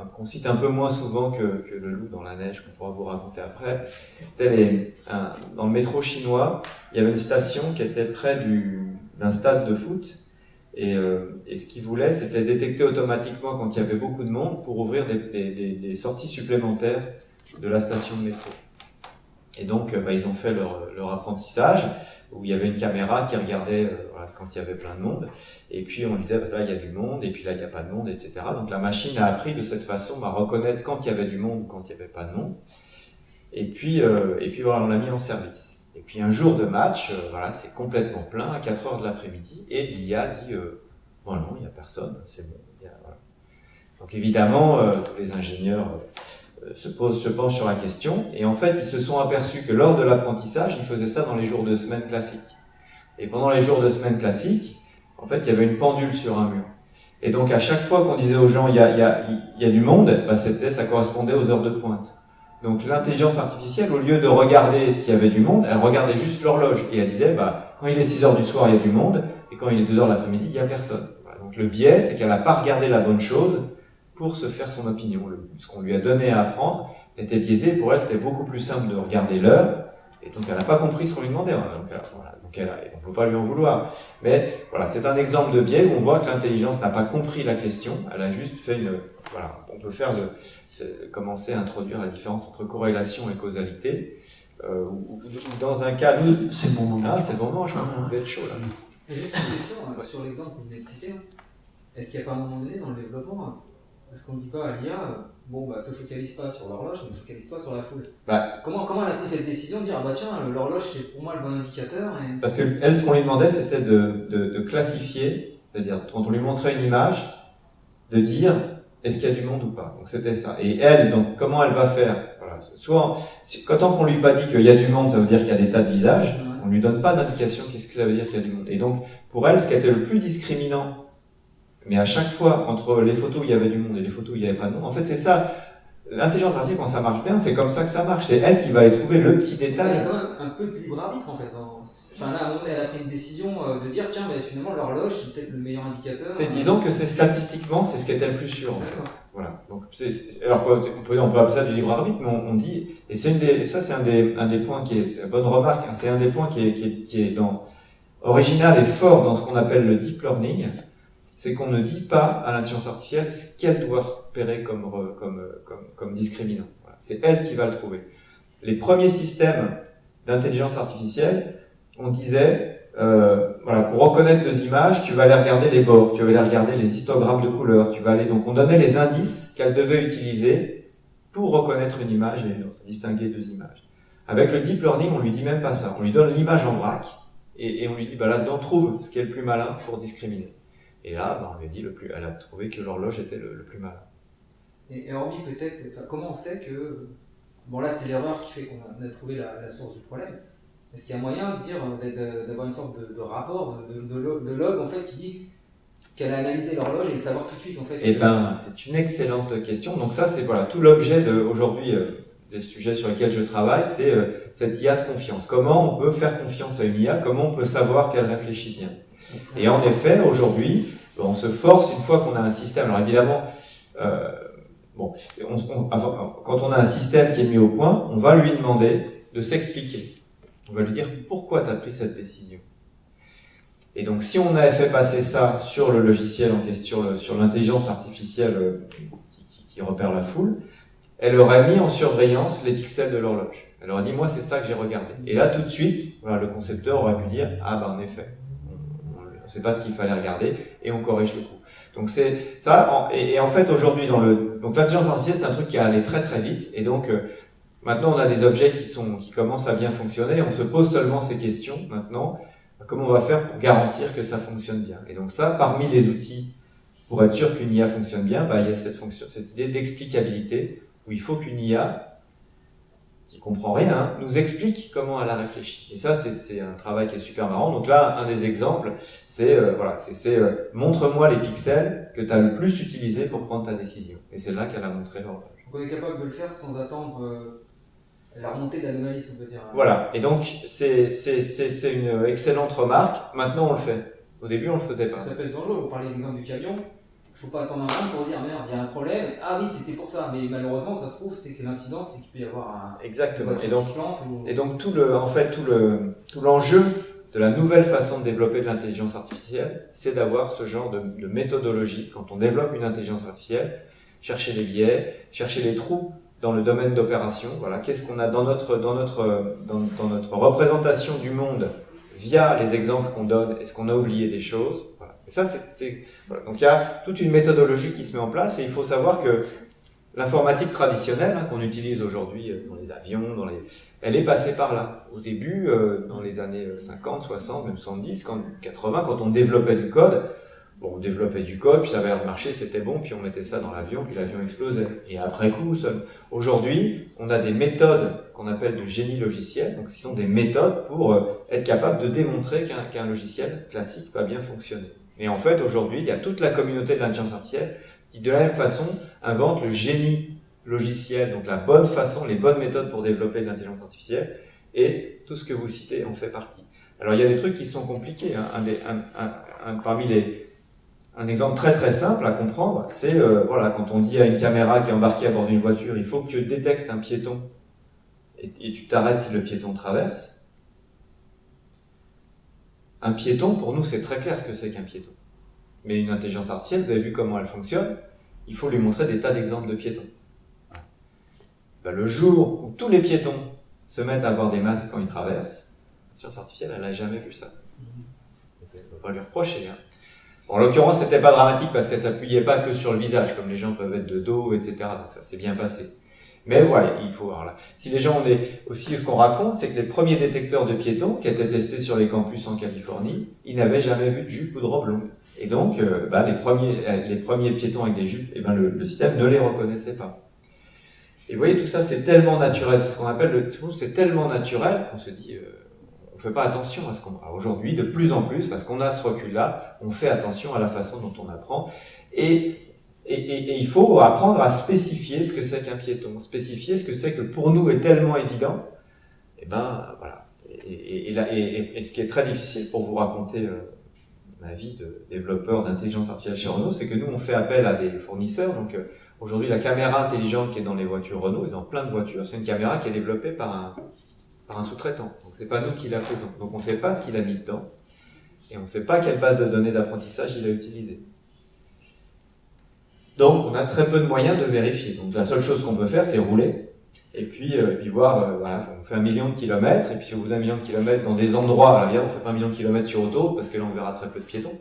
qu'on cite un peu moins souvent que le loup dans la neige, qu'on pourra vous raconter après. Dans le métro chinois, il y avait une station qui était près d'un stade de foot, et ce qu'ils voulaient, c'était détecter automatiquement quand il y avait beaucoup de monde pour ouvrir des sorties supplémentaires de la station de métro. Et donc, ils ont fait leur apprentissage, où il y avait une caméra qui regardait quand il y avait plein de monde, et puis on lui disait là il y a du monde, et puis là il n'y a pas de monde, etc. Donc la machine a appris de cette façon à reconnaître quand il y avait du monde ou quand il n'y avait pas de monde, et puis on l'a mis en service. Et puis un jour de match, c'est complètement plein, à 4h de l'après-midi, et l'IA dit bon non, il n'y a personne, c'est bon. Voilà. Donc évidemment, tous les ingénieurs se penchent sur la question, et en fait ils se sont aperçus que lors de l'apprentissage, ils faisaient ça dans les jours de semaine classiques. Et pendant les jours de semaine classiques, en fait il y avait une pendule sur un mur. Et donc à chaque fois qu'on disait aux gens il y a du monde, ça correspondait aux heures de pointe. Donc l'intelligence artificielle, au lieu de regarder s'il y avait du monde, elle regardait juste l'horloge, et elle disait quand il est 6h du soir il y a du monde, et quand il est 2h de l'après-midi il y a personne. Voilà. Donc le biais, c'est qu'elle n'a pas regardé la bonne chose pour se faire son opinion. Ce qu'on lui a donné à apprendre était biaisé. Pour elle, c'était beaucoup plus simple de regarder l'heure, et donc elle n'a pas compris ce qu'on lui demandait. Donc on ne peut pas lui en vouloir. Mais voilà, c'est un exemple de biais où on voit que l'intelligence n'a pas compris la question. Elle a juste fait on peut commencer à introduire la différence entre corrélation et causalité. Ou dans un cas, c'est le bon moment. C'est le bon moment. Je crois que vous êtes chaud là. Juste une question sur l'exemple que vous venez de citer. Est-ce qu'il n'y a pas un moment donné dans le développement, est-ce qu'on ne dit pas à l'IA, te focalise pas sur l'horloge, mais focalise-toi sur la foule. Comment elle a pris cette décision de dire tiens, l'horloge c'est pour moi le bon indicateur Parce que elle, ce qu'on lui demandait, c'était de classifier, c'est-à-dire quand on lui montrait une image, de dire est-ce qu'il y a du monde ou pas. Donc c'était ça. Et elle, donc comment elle va faire? Soit tant qu'on lui pas dit qu'il y a du monde, ça veut dire qu'il y a des tas de visages. On lui donne pas d'indication qu'est-ce que ça veut dire qu'il y a du monde. Et donc pour elle, ce qui était le plus discriminant, mais à chaque fois, entre les photos où il y avait du monde et les photos où il n'y avait pas de monde, en fait c'est ça, l'intelligence artificielle quand ça marche bien, c'est comme ça que ça marche, c'est elle qui va aller trouver le petit détail. Il y a quand même un peu de libre arbitre en fait. Là, à un moment donné, elle a pris une décision de dire tiens, finalement l'horloge c'est peut-être le meilleur indicateur. Disons que c'est statistiquement, c'est ce qui était le plus sûr en fait. Voilà. Donc, alors on peut appeler ça du libre arbitre, mais on dit, et c'est un des points qui est, c'est une bonne remarque, c'est un des points qui est original et fort dans ce qu'on appelle le deep learning, c'est qu'on ne dit pas à l'intelligence artificielle ce qu'elle doit repérer comme discriminant. Voilà. C'est elle qui va le trouver. Les premiers systèmes d'intelligence artificielle, on disait, pour reconnaître deux images, tu vas aller regarder les bords, tu vas aller regarder les histogrammes de couleurs, donc on donnait les indices qu'elle devait utiliser pour reconnaître une image et une autre, distinguer deux images. Avec le deep learning, on lui dit même pas ça. On lui donne l'image en vrac, et on lui dit, là-dedans, trouve ce qui est le plus malin pour discriminer. Et là, on lui a dit elle a trouvé que l'horloge était le plus malin. Et hormis peut-être, comment on sait que, là c'est l'erreur qui fait qu'on a trouvé la source du problème. Est-ce qu'il y a moyen de dire, d'avoir une sorte de rapport, de log en fait qui dit qu'elle a analysé l'horloge et le savoir tout de suite en fait? C'est une excellente question. Donc ça c'est tout l'objet aujourd'hui des sujets sur lesquels je travaille, c'est cette IA de confiance. Comment on peut faire confiance à une IA? Comment on peut savoir qu'elle réfléchit bien? Et en effet, aujourd'hui, on se force, une fois qu'on a un système, alors évidemment, quand on a un système qui est mis au point, on va lui demander de s'expliquer. On va lui dire pourquoi tu as pris cette décision. Et donc, si on avait fait passer ça sur le logiciel en question, sur l'intelligence artificielle qui repère la foule, elle aurait mis en surveillance les pixels de l'horloge. Elle aurait dit, moi, c'est ça que j'ai regardé. Et là, tout de suite, voilà, le concepteur aurait pu dire, ah ben, en effet, on ne sait pas ce qu'il fallait regarder, et on corrige le coup. Donc, c'est ça, et en fait, aujourd'hui, donc l'intelligence artificielle, c'est un truc qui a allé très très vite, et donc, maintenant, on a des objets qui commencent à bien fonctionner, et on se pose seulement ces questions, maintenant, comment on va faire pour garantir que ça fonctionne bien. Et donc ça, parmi les outils, pour être sûr qu'une IA fonctionne bien, il y a cette idée d'explicabilité, où il faut qu'une IA, qui comprend rien, nous explique comment elle a réfléchi. Et ça, c'est un travail qui est super marrant. Donc là, un des exemples, c'est montre-moi les pixels que tu as le plus utilisés pour prendre ta décision. Et c'est là qu'elle a montré l'horloge. Donc on est capable de le faire sans attendre la remontée de l'anomalie, on peut dire. Voilà, et donc c'est une excellente remarque. Maintenant, on le fait. Au début, on le faisait pas. Ça peut être dangereux. Vous parlez de l'exemple du camion. Il ne faut pas attendre un an pour dire merde, il y a un problème. Ah oui, c'était pour ça. Mais malheureusement, ça se trouve, c'est que l'incidence, c'est qu'il peut y avoir un. Exactement. Et donc tout l'enjeu de la nouvelle façon de développer de l'intelligence artificielle, c'est d'avoir ce genre de méthodologie. Quand on développe une intelligence artificielle, chercher les biais, chercher les trous dans le domaine d'opération. Voilà, qu'est-ce qu'on a dans notre représentation du monde via les exemples qu'on donne. Est-ce qu'on a oublié des choses? Voilà. Et ça, voilà. Donc il y a toute une méthodologie qui se met en place, et il faut savoir que l'informatique traditionnelle qu'on utilise aujourd'hui dans les avions, elle est passée par là. Au début, dans les années 50, 60, même 70, 80, quand on développait du code, on développait du code, puis ça avait l'air de marcher, c'était bon, puis on mettait ça dans l'avion, puis l'avion explosait. Et après coup, aujourd'hui, on a des méthodes qu'on appelle de génie logiciel, donc ce sont des méthodes pour être capable de démontrer qu'un logiciel classique va bien fonctionner. Et en fait, aujourd'hui, il y a toute la communauté de l'intelligence artificielle qui, de la même façon, invente le génie logiciel, donc la bonne façon, les bonnes méthodes pour développer de l'intelligence artificielle, et tout ce que vous citez en fait partie. Alors, il y a des trucs qui sont compliqués. Un exemple très très simple à comprendre, c'est quand on dit à une caméra qui est embarquée à bord d'une voiture, il faut que tu détectes un piéton et tu t'arrêtes si le piéton traverse. Un piéton, pour nous, c'est très clair ce que c'est qu'un piéton. Mais une intelligence artificielle, vous avez vu comment elle fonctionne, il faut lui montrer des tas d'exemples de piétons. Le jour où tous les piétons se mettent à avoir des masques quand ils traversent, l'intelligence artificielle, elle n'a jamais vu ça. On ne peut pas lui reprocher. En l'occurrence, c'était pas dramatique parce qu'elle s'appuyait pas que sur le visage, comme les gens peuvent être de dos, etc. Donc ça s'est bien passé. Mais ouais, il faut voir là. Si les gens aussi ce qu'on raconte, c'est que les premiers détecteurs de piétons qui étaient testés sur les campus en Californie, ils n'avaient jamais vu de jupe ou de robe longue. Et donc, les premiers piétons avec des jupes, le système ne les reconnaissait pas. Et vous voyez, tout ça, c'est tellement naturel. C'est ce qu'on appelle c'est tellement naturel qu'on se dit, on fait pas attention à ce qu'on a. Aujourd'hui, de plus en plus, parce qu'on a ce recul-là, on fait attention à la façon dont on apprend. Et il faut apprendre à spécifier ce que c'est qu'un piéton, spécifier ce que c'est que pour nous est tellement évident. Et voilà. Et ce qui est très difficile pour vous raconter ma vie de développeur d'intelligence artificielle chez Renault, c'est que nous, on fait appel à des fournisseurs. Donc aujourd'hui, la caméra intelligente qui est dans les voitures Renault et dans plein de voitures, c'est une caméra qui est développée par un sous-traitant. Donc c'est pas nous qui la faisons. Donc on ne sait pas ce qu'il a mis dedans. Et on ne sait pas quelle base de données d'apprentissage il a utilisée. Donc, on a très peu de moyens de vérifier. Donc, la seule chose qu'on peut faire, c'est rouler, et puis voir, on fait 1 million de kilomètres, et puis au bout d'1 million de kilomètres, dans des endroits, on fait pas 1 million de kilomètres sur autoroute, parce que là, on verra très peu de piétons.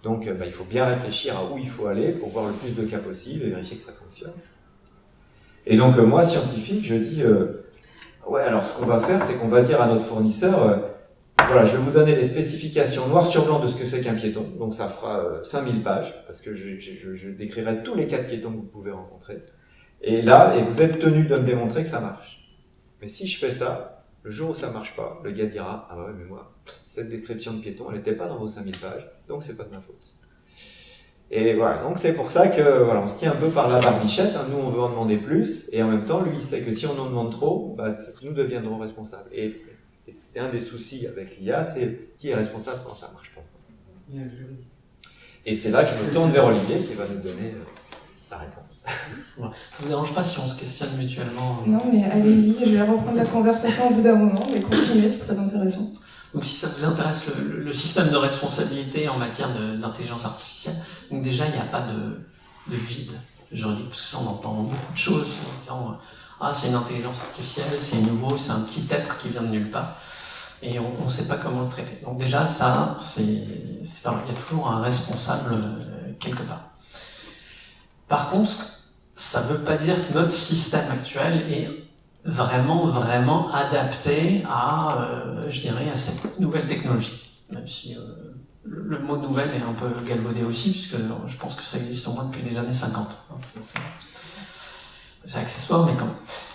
Donc, il faut bien réfléchir à où il faut aller pour voir le plus de cas possible et vérifier que ça fonctionne. Et donc, moi, scientifique, je dis, alors ce qu'on va faire, c'est qu'on va dire à notre fournisseur, je vais vous donner les spécifications noir sur blanc de ce que c'est qu'un piéton. Donc ça fera 5000 pages, parce que je décrirai tous les cas de piétons que vous pouvez rencontrer. Et vous êtes tenu de me démontrer que ça marche. Mais si je fais ça, le jour où ça marche pas, le gars dira, ah ouais, mais moi, cette description de piéton, elle n'était pas dans vos 5000 pages, donc c'est pas de ma faute. Et voilà, donc c'est pour ça que voilà, on se tient un peu par la barbichette, hein. Nous on veut en demander plus, et en même temps lui il sait que si on en demande trop, bah, nous deviendrons responsables. Et c'est un des soucis avec l'IA, c'est qui est responsable quand ça marche pas. Et c'est là que je me tourne vers Olivier qui va nous donner sa réponse. Ça ne vous dérange pas si on se questionne mutuellement? Non, mais allez-y, je vais reprendre la conversation au bout d'un moment, mais continuez, c'est très intéressant. Donc si ça vous intéresse le système de responsabilité en matière d'intelligence artificielle, donc déjà il n'y a pas de vide juridique, parce que ça on entend beaucoup de choses en disant ah c'est une intelligence artificielle, c'est nouveau, c'est un petit être qui vient de nulle part, et on ne sait pas comment le traiter. Donc déjà ça, c'est pas vrai, il y a toujours un responsable quelque part. Par contre, ça ne veut pas dire que notre système actuel est vraiment adapté à, je dirais, à cette nouvelle technologie. Même si le mot nouvelle est un peu galvaudé aussi, puisque je pense que ça existe au moins depuis les années 50. C'est accessoire, mais quand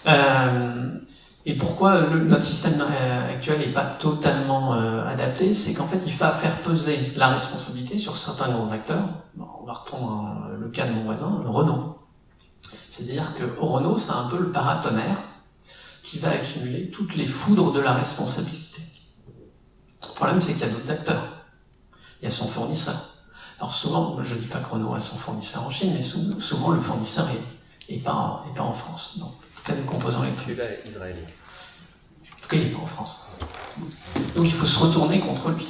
même. Et pourquoi notre système actuel n'est pas totalement adapté? C'est qu'en fait, il va faire peser la responsabilité sur certains grands acteurs. Bon, on va reprendre le cas de mon voisin, Renault. C'est-à-dire que Renault, c'est un peu le paratonnerre qui va accumuler toutes les foudres de la responsabilité. Le problème, c'est qu'il y a d'autres acteurs. Il y a son fournisseur. Alors souvent, je ne dis pas que Renault a son fournisseur en Chine, mais souvent le fournisseur est pas en France. Donc, en tout cas, des composants électriques. Celui-là est israélien. En tout cas, il n'est pas en France. Donc il faut se retourner contre lui.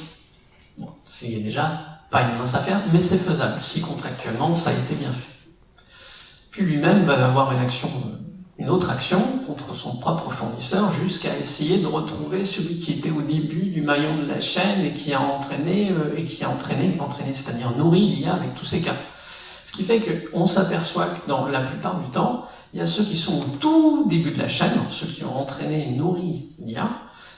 Bon, c'est déjà pas une mince affaire, mais c'est faisable, si contractuellement ça a été bien fait. Puis lui-même va avoir une autre action contre son propre fournisseur jusqu'à essayer de retrouver celui qui était au début du maillon de la chaîne et qui a entraîné, c'est-à-dire nourri l'IA avec tous ces cas. Ce qui fait qu'on s'aperçoit que dans la plupart du temps, il y a ceux qui sont au tout début de la chaîne, ceux qui ont entraîné et nourri l'IA,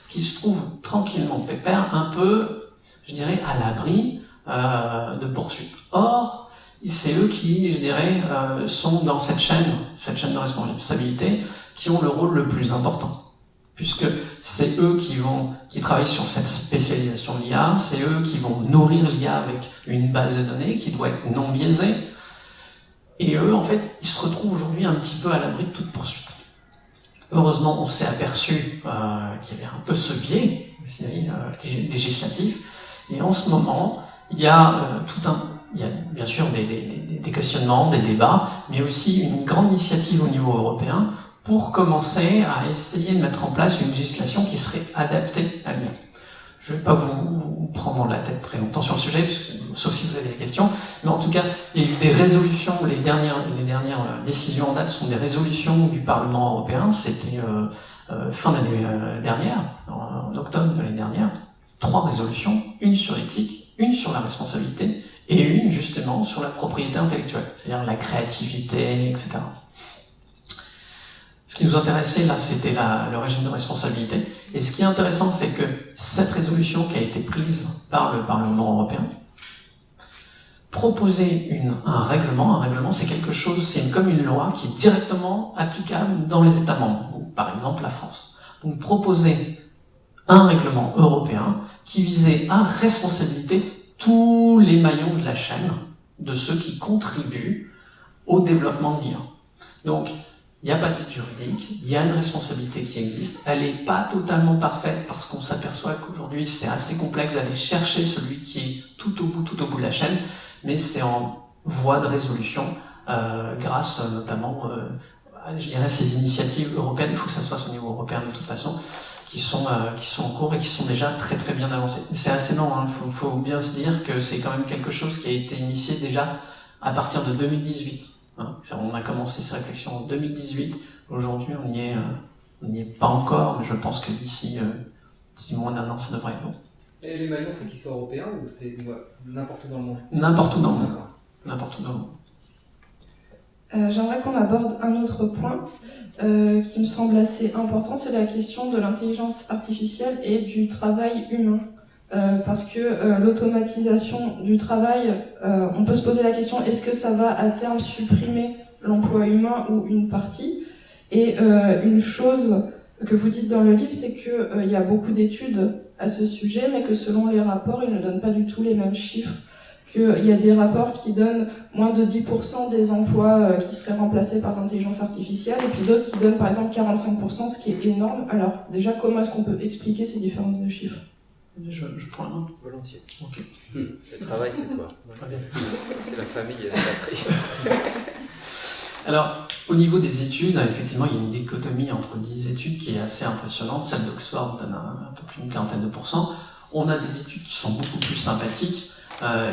qui se trouvent tranquillement pépères, un peu, je dirais, à l'abri de poursuites. Or, c'est eux qui, je dirais, sont dans cette chaîne de responsabilité, qui ont le rôle le plus important. Puisque c'est eux qui travaillent sur cette spécialisation de l'IA, c'est eux qui vont nourrir l'IA avec une base de données qui doit être non biaisée. Et eux, en fait, ils se retrouvent aujourd'hui un petit peu à l'abri de toute poursuite. Heureusement, on s'est aperçu qu'il y avait un peu ce biais législatif. Et en ce moment, il y a il y a bien sûr des questionnements, des débats, mais aussi une grande initiative au niveau européen pour commencer à essayer de mettre en place une législation qui serait adaptée à l'IA. Je ne vais pas vous prendre la tête très longtemps sur le sujet, sauf si vous avez des questions, mais en tout cas, il y a eu des résolutions, les dernières décisions en date sont des résolutions du Parlement européen, c'était fin d'année dernière, en octobre de l'année dernière, 3 résolutions, une sur l'éthique, une sur la responsabilité, et une justement sur la propriété intellectuelle, c'est-à-dire la créativité, etc. Ce qui nous intéressait là, c'était le régime de responsabilité. Et ce qui est intéressant, c'est que cette résolution qui a été prise par le Parlement européen proposait un règlement. Un règlement, c'est quelque chose, c'est comme une loi qui est directement applicable dans les États membres, ou par exemple la France. Donc proposer un règlement européen qui visait à responsabiliser tous les maillons de la chaîne de ceux qui contribuent au développement de l'IA. Donc, il n'y a pas de vide juridique, il y a une responsabilité qui existe, elle n'est pas totalement parfaite parce qu'on s'aperçoit qu'aujourd'hui c'est assez complexe d'aller chercher celui qui est tout au bout de la chaîne, mais c'est en voie de résolution grâce notamment je dirais ces initiatives européennes. Il faut que ça se fasse au niveau européen de toute façon, qui sont en cours et qui sont déjà très très bien avancées. C'est assez lent, hein. Faut bien se dire que c'est quand même quelque chose qui a été initié déjà à partir de 2018. Hein. On a commencé ces réflexions en 2018. Aujourd'hui, on n'y est pas encore, mais je pense que d'ici moins d'un an, ça devrait être bon. Et les maillons, il faut qu'ils soient européens ou c'est n'importe où dans le monde? N'importe où dans le monde. N'importe où dans le monde. J'aimerais qu'on aborde un autre point qui me semble assez important, c'est la question de l'intelligence artificielle et du travail humain. Parce que l'automatisation du travail, on peut se poser la question, est-ce que ça va à terme supprimer l'emploi humain ou une partie? Et une chose que vous dites dans le livre, c'est qu'il y a beaucoup d'études à ce sujet, mais que selon les rapports, ils ne donnent pas du tout les mêmes chiffres qu'il y a des rapports qui donnent moins de 10% des emplois qui seraient remplacés par l'intelligence artificielle, et puis d'autres qui donnent par exemple 45%, ce qui est énorme. Alors déjà, comment est-ce qu'on peut expliquer ces différences de chiffres ? Je prends la main. Volontiers. Ok. Le travail, c'est toi. C'est la famille et la patrie. Alors, au niveau des études, effectivement, il y a une dichotomie entre 10 études qui est assez impressionnante. Celle d'Oxford donne un peu plus d'une quarantaine de pourcents. On a des études qui sont beaucoup plus sympathiques,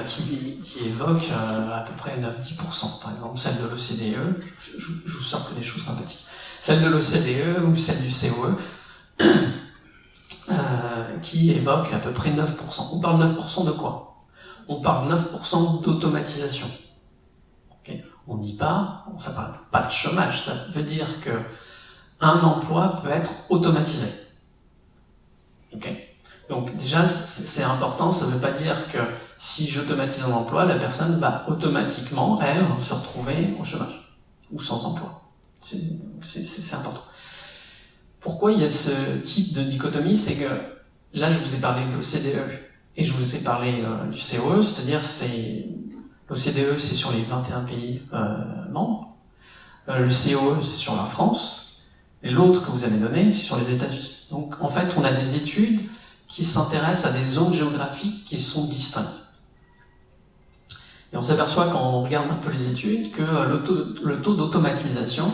qui évoquent à peu près 9-10%. Par exemple, celle de l'OCDE, je vous sors que des choses sympathiques. Celle de l'OCDE ou celle du COE, qui évoque à peu près 9%. On parle 9% de quoi ? On parle 9% d'automatisation. Okay. On dit pas, ça parle pas de chômage, ça veut dire que un emploi peut être automatisé. Okay. Donc déjà, c'est important, ça veut pas dire que si j'automatise un emploi, la personne va automatiquement, elle, se retrouver au chômage ou sans emploi. C'est important. Pourquoi il y a ce type de dichotomie ? C'est que là, je vous ai parlé de l'OCDE et je vous ai parlé du COE, c'est-à-dire l'OCDE, c'est sur les 21 pays membres, le COE, c'est sur la France, et l'autre que vous avez donné, c'est sur les États-Unis. Donc, en fait, on a des études qui s'intéressent à des zones géographiques qui sont distinctes. Et on s'aperçoit quand on regarde un peu les études que le taux d'automatisation,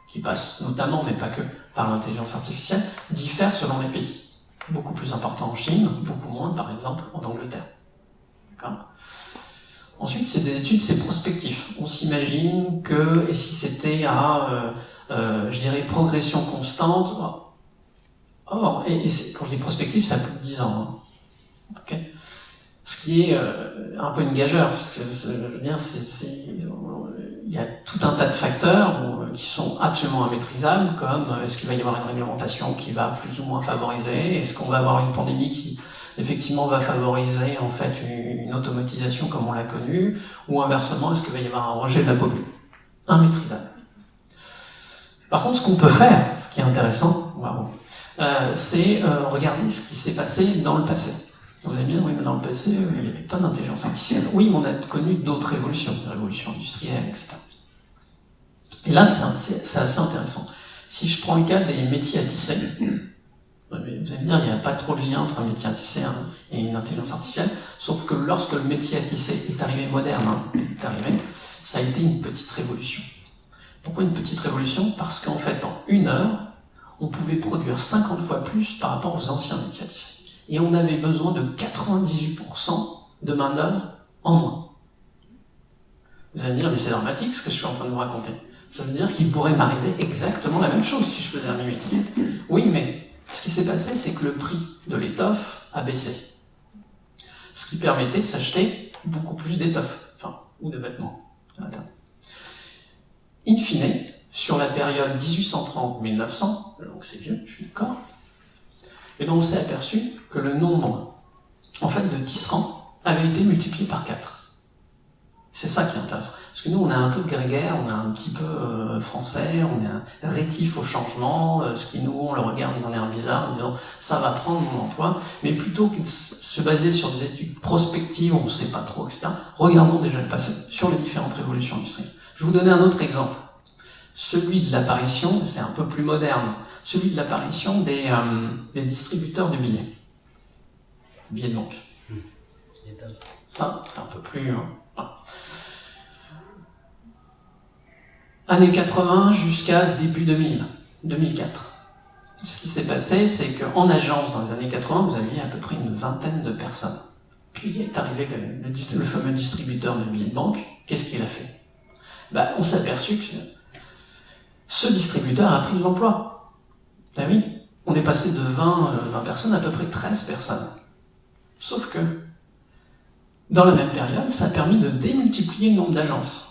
qui passe notamment, mais pas que, par l'intelligence artificielle, diffère selon les pays. Beaucoup plus important en Chine, beaucoup moins, par exemple, en Angleterre. D'accord ? Ensuite, c'est des études, c'est prospectif. On s'imagine que, et si c'était à, je dirais, progression constante, quand je dis prospectif, ça a plus de 10 ans. Hein. Okay. Ce qui est un peu une gageure, parce que je veux dire, il y a tout un tas de facteurs qui sont absolument immaîtrisables, comme est-ce qu'il va y avoir une réglementation qui va plus ou moins favoriser, est-ce qu'on va avoir une pandémie qui effectivement va favoriser en fait une automatisation comme on l'a connue, ou inversement, est-ce qu'il va y avoir un rejet de la population ? Immaîtrisable. Par contre, ce qu'on peut faire, ce qui est intéressant, c'est regarder ce qui s'est passé dans le passé. Vous allez me dire, oui, mais dans le passé, il n'y avait pas d'intelligence artificielle. Oui, mais on a connu d'autres révolutions, des révolutions industrielles, etc. Et là, c'est assez intéressant. Si je prends le cas des métiers à tisser, vous allez me dire, il n'y a pas trop de lien entre un métier à tisser et une intelligence artificielle, sauf que lorsque le métier à tisser est arrivé moderne, ça a été une petite révolution. Pourquoi une petite révolution ? Parce qu'en fait, en 1 heure, on pouvait produire 50 fois plus par rapport aux anciens métiers à tisser. Et on avait besoin de 98% de main-d'œuvre en moins. Vous allez me dire, mais c'est dramatique ce que je suis en train de vous raconter. Ça veut dire qu'il pourrait m'arriver exactement la même chose si je faisais un mimétisme. Oui, mais ce qui s'est passé, c'est que le prix de l'étoffe a baissé. Ce qui permettait de s'acheter beaucoup plus d'étoffe, ou de vêtements. In fine, sur la période 1830-1900, donc c'est vieux, je suis d'accord, et donc on s'est aperçu que le nombre de tisserands avait été multiplié par 4. C'est ça qui est intéressant. Parce que nous, on est un peu grégaire, on est un petit peu français, on est rétif au changement, ce qui nous, on le regarde d'un air bizarre en disant « ça va prendre mon emploi », mais plutôt que de se baser sur des études prospectives, on ne sait pas trop, etc., regardons déjà le passé, sur les différentes révolutions industrielles. Je vais vous donner un autre exemple. Celui de l'apparition, c'est un peu plus moderne, celui de l'apparition des distributeurs de billets. Billets de banque. Ça, c'est un peu plus... Années 80 jusqu'à début 2000, 2004. Ce qui s'est passé, c'est qu'en agence, dans les années 80, vous aviez à peu près une vingtaine de personnes. Puis il est arrivé le fameux distributeur de billets de banque. Qu'est-ce qu'il a fait ? On s'est aperçu que ce distributeur a pris de l'emploi. Ah oui, on est passé de 20 personnes à peu près 13 personnes. Sauf que, dans la même période, ça a permis de démultiplier le nombre d'agences.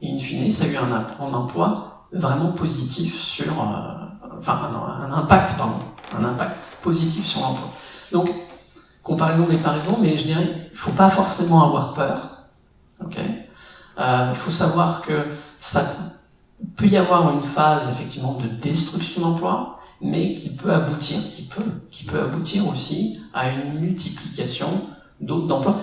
Et in fine, ça a eu un emploi vraiment positif sur... un impact positif sur l'emploi. Donc, comparaison des comparaisons, mais je dirais, il ne faut pas forcément avoir peur. Faut savoir que ça peut y avoir une phase effectivement de destruction d'emploi, mais qui peut aboutir aussi à une multiplication d'emplois.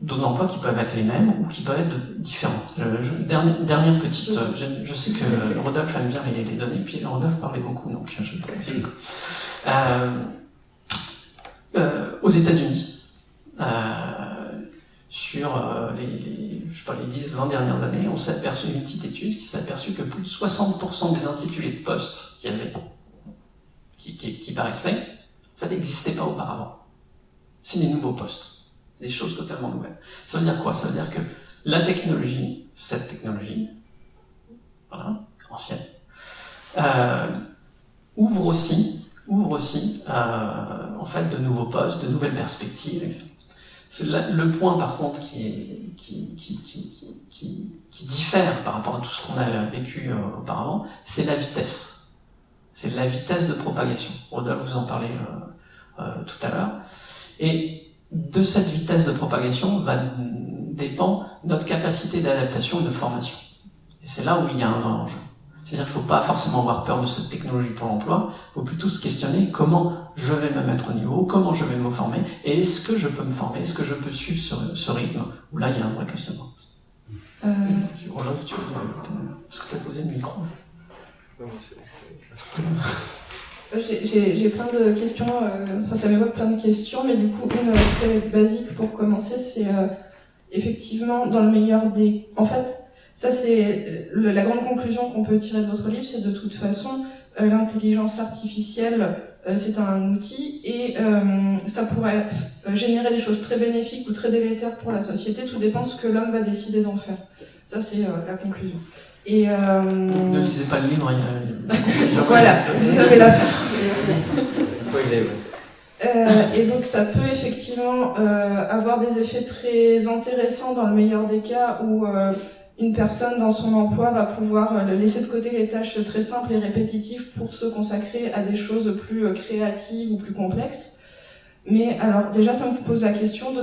d'emplois qui peuvent être les mêmes ou qui peuvent être différents. Dernière petite, je sais que Rodolphe aime bien les données, puis Rodolphe parlait beaucoup, donc je vais pas aussi. Aux États-Unis, sur les 10-20 dernières années, on s'est aperçu d'une petite étude qui s'est aperçu que plus de 60% des intitulés de postes qu'il y avait, qui paraissaient, en fait, n'existaient pas auparavant. C'est des nouveaux postes. Des choses totalement nouvelles. Ça veut dire quoi? Ça veut dire que la technologie, cette technologie, voilà, ancienne, ouvre aussi en fait de nouveaux postes, de nouvelles perspectives, etc. C'est le point par contre qui diffère par rapport à tout ce qu'on a vécu auparavant, c'est la vitesse. C'est la vitesse de propagation. Rodolphe vous en parlait tout à l'heure. Et de cette vitesse de propagation dépend notre capacité d'adaptation et de formation. Et c'est là où il y a un vrai enjeu. C'est-à-dire qu'il ne faut pas forcément avoir peur de cette technologie pour l'emploi, il faut plutôt se questionner comment je vais me mettre au niveau, comment je vais me former, et est-ce que je peux me former, est-ce que je peux suivre ce rythme, où là il y a un vrai questionnement. Rodolphe, est-ce que tu as posé le micro? J'ai plein de questions, ça m'évoque plein de questions, mais du coup, une très basique pour commencer, c'est effectivement, dans le meilleur des... En fait, ça c'est la grande conclusion qu'on peut tirer de votre livre, c'est de toute façon, l'intelligence artificielle, c'est un outil, et ça pourrait générer des choses très bénéfiques ou très délétères pour la société, tout dépend de ce que l'homme va décider d'en faire. Ça c'est la conclusion. Et ne lisez pas le livre, voilà, vous avez la fin. Et donc ça peut effectivement avoir des effets très intéressants dans le meilleur des cas où une personne dans son emploi va pouvoir laisser de côté les tâches très simples et répétitives pour se consacrer à des choses plus créatives ou plus complexes. Mais alors déjà ça me pose la question de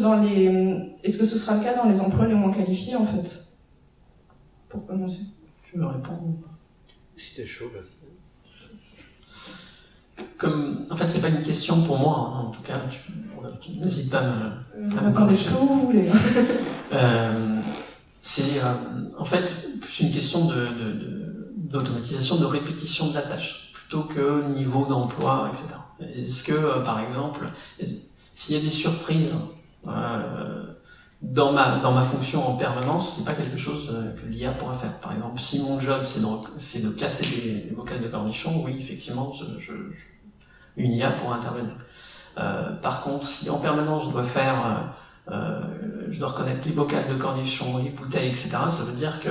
est-ce que ce sera le cas dans les emplois les moins qualifiés en fait? Pour commencer. Je vais répondre. Si t'es chaud, vas-y. En fait, c'est pas une question pour moi, hein, en tout cas, n'hésite pas à me corriger ce que vous voulez. C'est en fait plus une question d'automatisation, de répétition de la tâche, plutôt que niveau d'emploi, etc. Est-ce que, par exemple, s'il y a des surprises dans ma fonction en permanence, c'est pas quelque chose que l'IA pourra faire. Par exemple, si mon job c'est de classer des vocales de cornichons, oui, effectivement, une IA pourra intervenir. Par contre, si en permanence je dois reconnaître les vocales de cornichons, les bouteilles, etc., ça veut dire que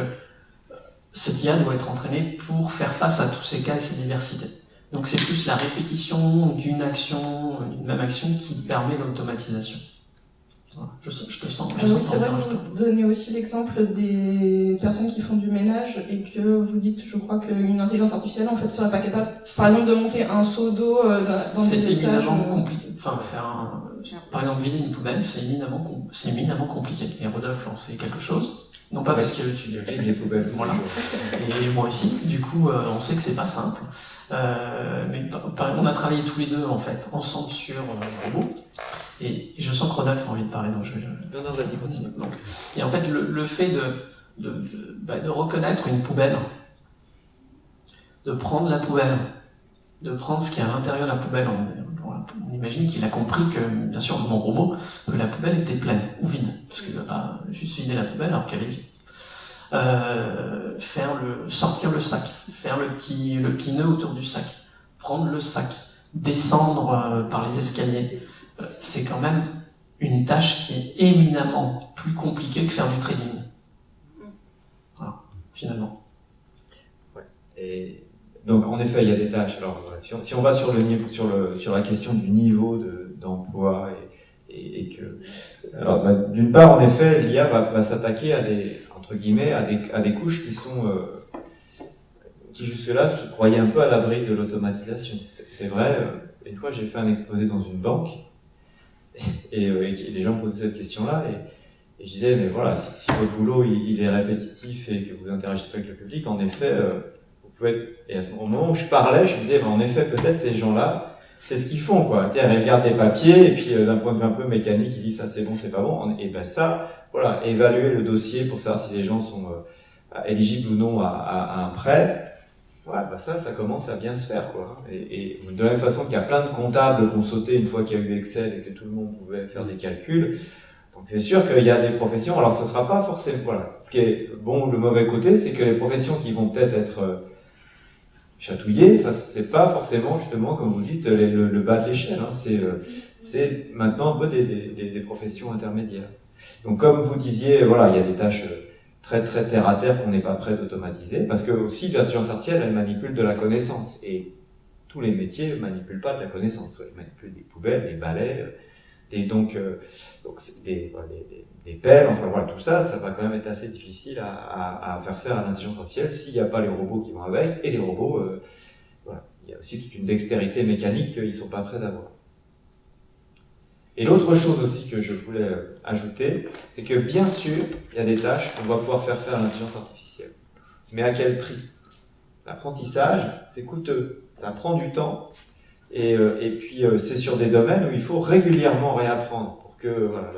cette IA doit être entraînée pour faire face à tous ces cas et ces diversités. Donc c'est plus la répétition d'une même action qui permet l'automatisation. Voilà. Je te sens. C'est vrai que vous donnez aussi l'exemple des personnes qui font du ménage et que vous dites, je crois qu'une intelligence artificielle en fait serait pas capable, par exemple, de monter un seau d'eau dans des étages. C'est éminemment compliqué. Enfin, par exemple, vider une poubelle, c'est éminemment compliqué. Et Rodolphe lançait quelque chose. Non pas parce que tu vides les poubelles. Voilà. Et moi aussi. Du coup, on sait que c'est pas simple. Mais on a travaillé tous les deux en fait ensemble sur le robot. Et je sens que Rodolphe a envie de parler, donc Non, vas-y, continue. Donc, et en fait, le fait de reconnaître une poubelle, de prendre la poubelle, de prendre ce qu'il y a à l'intérieur de la poubelle, on imagine qu'il a compris que, bien sûr, mon robot, que la poubelle était pleine ou vide, parce qu'il ne va pas juste vider la poubelle alors qu'elle est vide. Sortir le sac, faire le petit nœud autour du sac, prendre le sac, descendre par les escaliers, c'est quand même une tâche qui est éminemment plus compliquée que faire du trading. Voilà, finalement. Ouais. Et donc en effet, il y a des tâches. Alors si on va sur la question du niveau d'emploi et que, alors d'une part en effet, l'IA va s'attaquer à des couches qui jusque-là se croyaient un peu à l'abri de l'automatisation. C'est vrai. Une fois, j'ai fait un exposé dans une banque. Et les gens posaient cette question-là et je disais mais voilà, si votre boulot il est répétitif et que vous interagissez avec le public, en effet vous pouvez être... Et au moment où je parlais, je me disais en effet peut-être ces gens-là c'est ce qu'ils font, quoi. Ils regardent des papiers, et puis d'un point de vue un peu mécanique, ils disent ça c'est bon, c'est pas bon. Et ben ça, voilà, évaluer le dossier pour savoir si les gens sont éligibles ou non à un prêt. Ouais, bah ça commence à bien se faire, quoi. Et de la même façon qu'il y a plein de comptables qui ont sauté une fois qu'il y a eu Excel et que tout le monde pouvait faire des calculs. Donc c'est sûr qu'il y a des professions, alors ce sera pas forcément, voilà. Ce qui est bon ou le mauvais côté, c'est que les professions qui vont peut-être être chatouillées, ça c'est pas forcément justement, comme vous dites, le bas de l'échelle, hein. C'est maintenant un peu des professions intermédiaires. Donc comme vous disiez, voilà, il y a des tâches très très terre à terre qu'on n'est pas prêt d'automatiser, parce que aussi l'intelligence artificielle, elle manipule de la connaissance, et tous les métiers manipulent pas de la connaissance, ils manipulent des poubelles, des balais, donc des pelles, enfin voilà, tout ça, ça va quand même être assez difficile à faire à l'intelligence artificielle s'il n'y a pas les robots qui vont avec, et les robots, voilà, il y a aussi toute une dextérité mécanique qu'ils sont pas prêts d'avoir. Et l'autre chose aussi que je voulais ajouter, c'est que bien sûr, il y a des tâches qu'on va pouvoir faire à l'intelligence artificielle. Mais à quel prix? L'apprentissage, c'est coûteux, ça prend du temps, et puis c'est sur des domaines où il faut régulièrement réapprendre pour que voilà,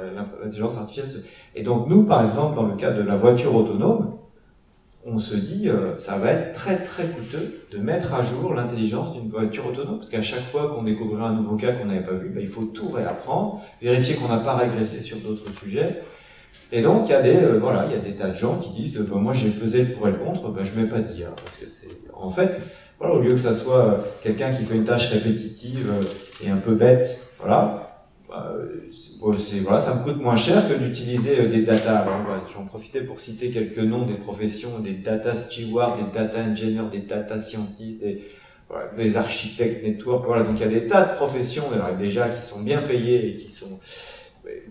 l'intelligence artificielle Et donc nous, par exemple, dans le cas de la voiture autonome, on se dit ça va être très très coûteux de mettre à jour l'intelligence d'une voiture autonome, parce qu'à chaque fois qu'on découvrirait un nouveau cas qu'on n'avait pas vu, ben, il faut tout réapprendre, vérifier qu'on n'a pas régressé sur d'autres sujets. Et donc il y a des tas de gens qui disent moi j'ai pesé le pour et le contre, ben, je mets pas d'IA, parce que c'est en fait voilà, au lieu que ça soit quelqu'un qui fait une tâche répétitive et un peu bête, voilà. Voilà, ça me coûte moins cher que d'utiliser des data. Alors, je vais en profiter pour citer quelques noms des professions, des data stewards, des data engineers, des data scientists, des architectes network. Voilà, donc il y a des tas de professions déjà qui sont bien payées et qui sont.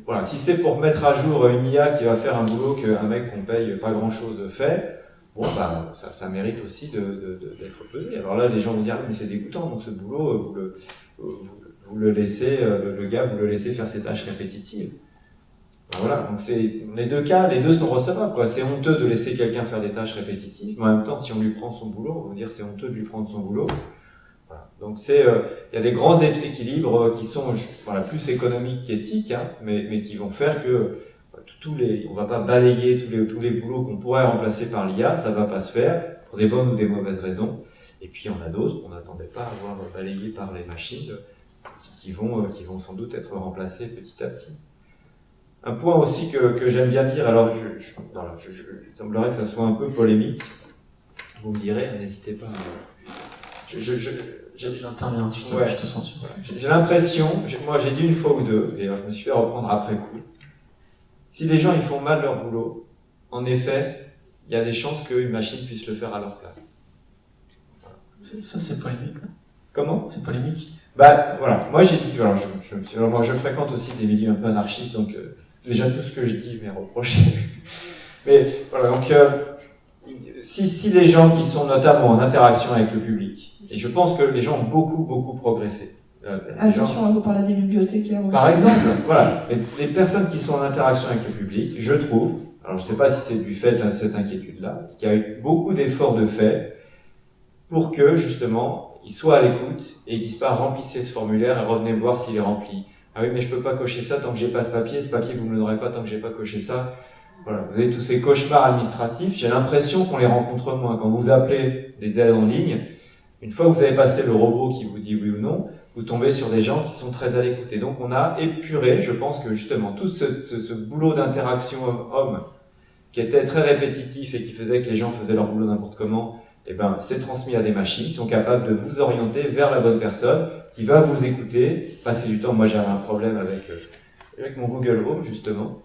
Voilà, si c'est pour mettre à jour une IA qui va faire un boulot qu'un mec qu'on paye pas grand chose fait, bon bah ça mérite aussi d'être pesé. Alors là, les gens vont dire mais c'est dégoûtant, donc ce boulot vous le laissez, le gars, vous le laissez faire ses tâches répétitives. Voilà, donc les deux cas, les deux sont recevables, quoi. C'est honteux de laisser quelqu'un faire des tâches répétitives, mais en même temps, si on lui prend son boulot, on va dire c'est honteux de lui prendre son boulot. Voilà. Donc il y a des grands équilibres qui sont, voilà, plus économiques qu'éthiques, hein, mais qui vont faire que on va pas balayer tous les boulots qu'on pourrait remplacer par l'IA, ça va pas se faire, pour des bonnes ou des mauvaises raisons. Et puis il y en a d'autres qu'on n'attendait pas à voir balayés par les machines, qui vont sans doute être remplacés petit à petit. Un point aussi que j'aime bien dire, alors il semblerait que ça soit un peu polémique, vous me direz, n'hésitez pas. J'interviens, je te censure. Voilà. J'ai l'impression, moi j'ai dit une fois ou deux, et je me suis fait reprendre après coup, si les gens ils font mal leur boulot, en effet, il y a des chances qu'une machine puisse le faire à leur place. Voilà. Ça c'est polémique. Comment? C'est polémique. Bah voilà, moi j'ai dit, alors moi je fréquente aussi des milieux un peu anarchistes, donc déjà tout ce que je dis m'est reproché. Mais voilà, donc si les gens qui sont notamment en interaction avec le public, et je pense que les gens ont beaucoup progressé. Attention, on vous parle des bibliothécaires aussi. Par exemple, voilà, les personnes qui sont en interaction avec le public, je trouve, alors je sais pas si c'est du fait de cette inquiétude-là, qu'il y a eu beaucoup d'efforts de fait pour que justement ils soient à l'écoute et ils disent pas remplissez ce formulaire et revenez me voir s'il est rempli. Ah oui, mais je peux pas cocher ça tant que j'ai pas ce papier vous me le donnerez pas tant que j'ai pas coché ça. Voilà, vous avez tous ces cauchemars administratifs, j'ai l'impression qu'on les rencontre moins. Quand vous appelez des aides en ligne, une fois que vous avez passé le robot qui vous dit oui ou non, vous tombez sur des gens qui sont très à l'écoute. Et donc on a épuré, je pense que justement, tout ce boulot d'interaction homme-homme qui était très répétitif et qui faisait que les gens faisaient leur boulot n'importe comment, eh ben, c'est transmis à des machines qui sont capables de vous orienter vers la bonne personne, qui va vous écouter, passer du temps. Moi, j'avais un problème avec mon Google Home, justement.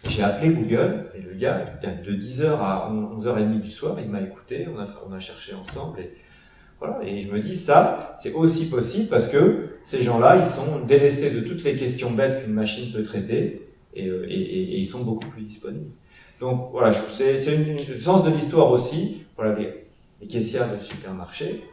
J'ai appelé Google, et le gars, de 10h à 11h30 du soir, il m'a écouté, on a cherché ensemble, et voilà. Et je me dis, ça, c'est aussi possible parce que ces gens-là, ils sont délestés de toutes les questions bêtes qu'une machine peut traiter, et ils sont beaucoup plus disponibles. Donc, voilà, c'est le sens de l'histoire aussi. Voilà, les caissières de supermarché,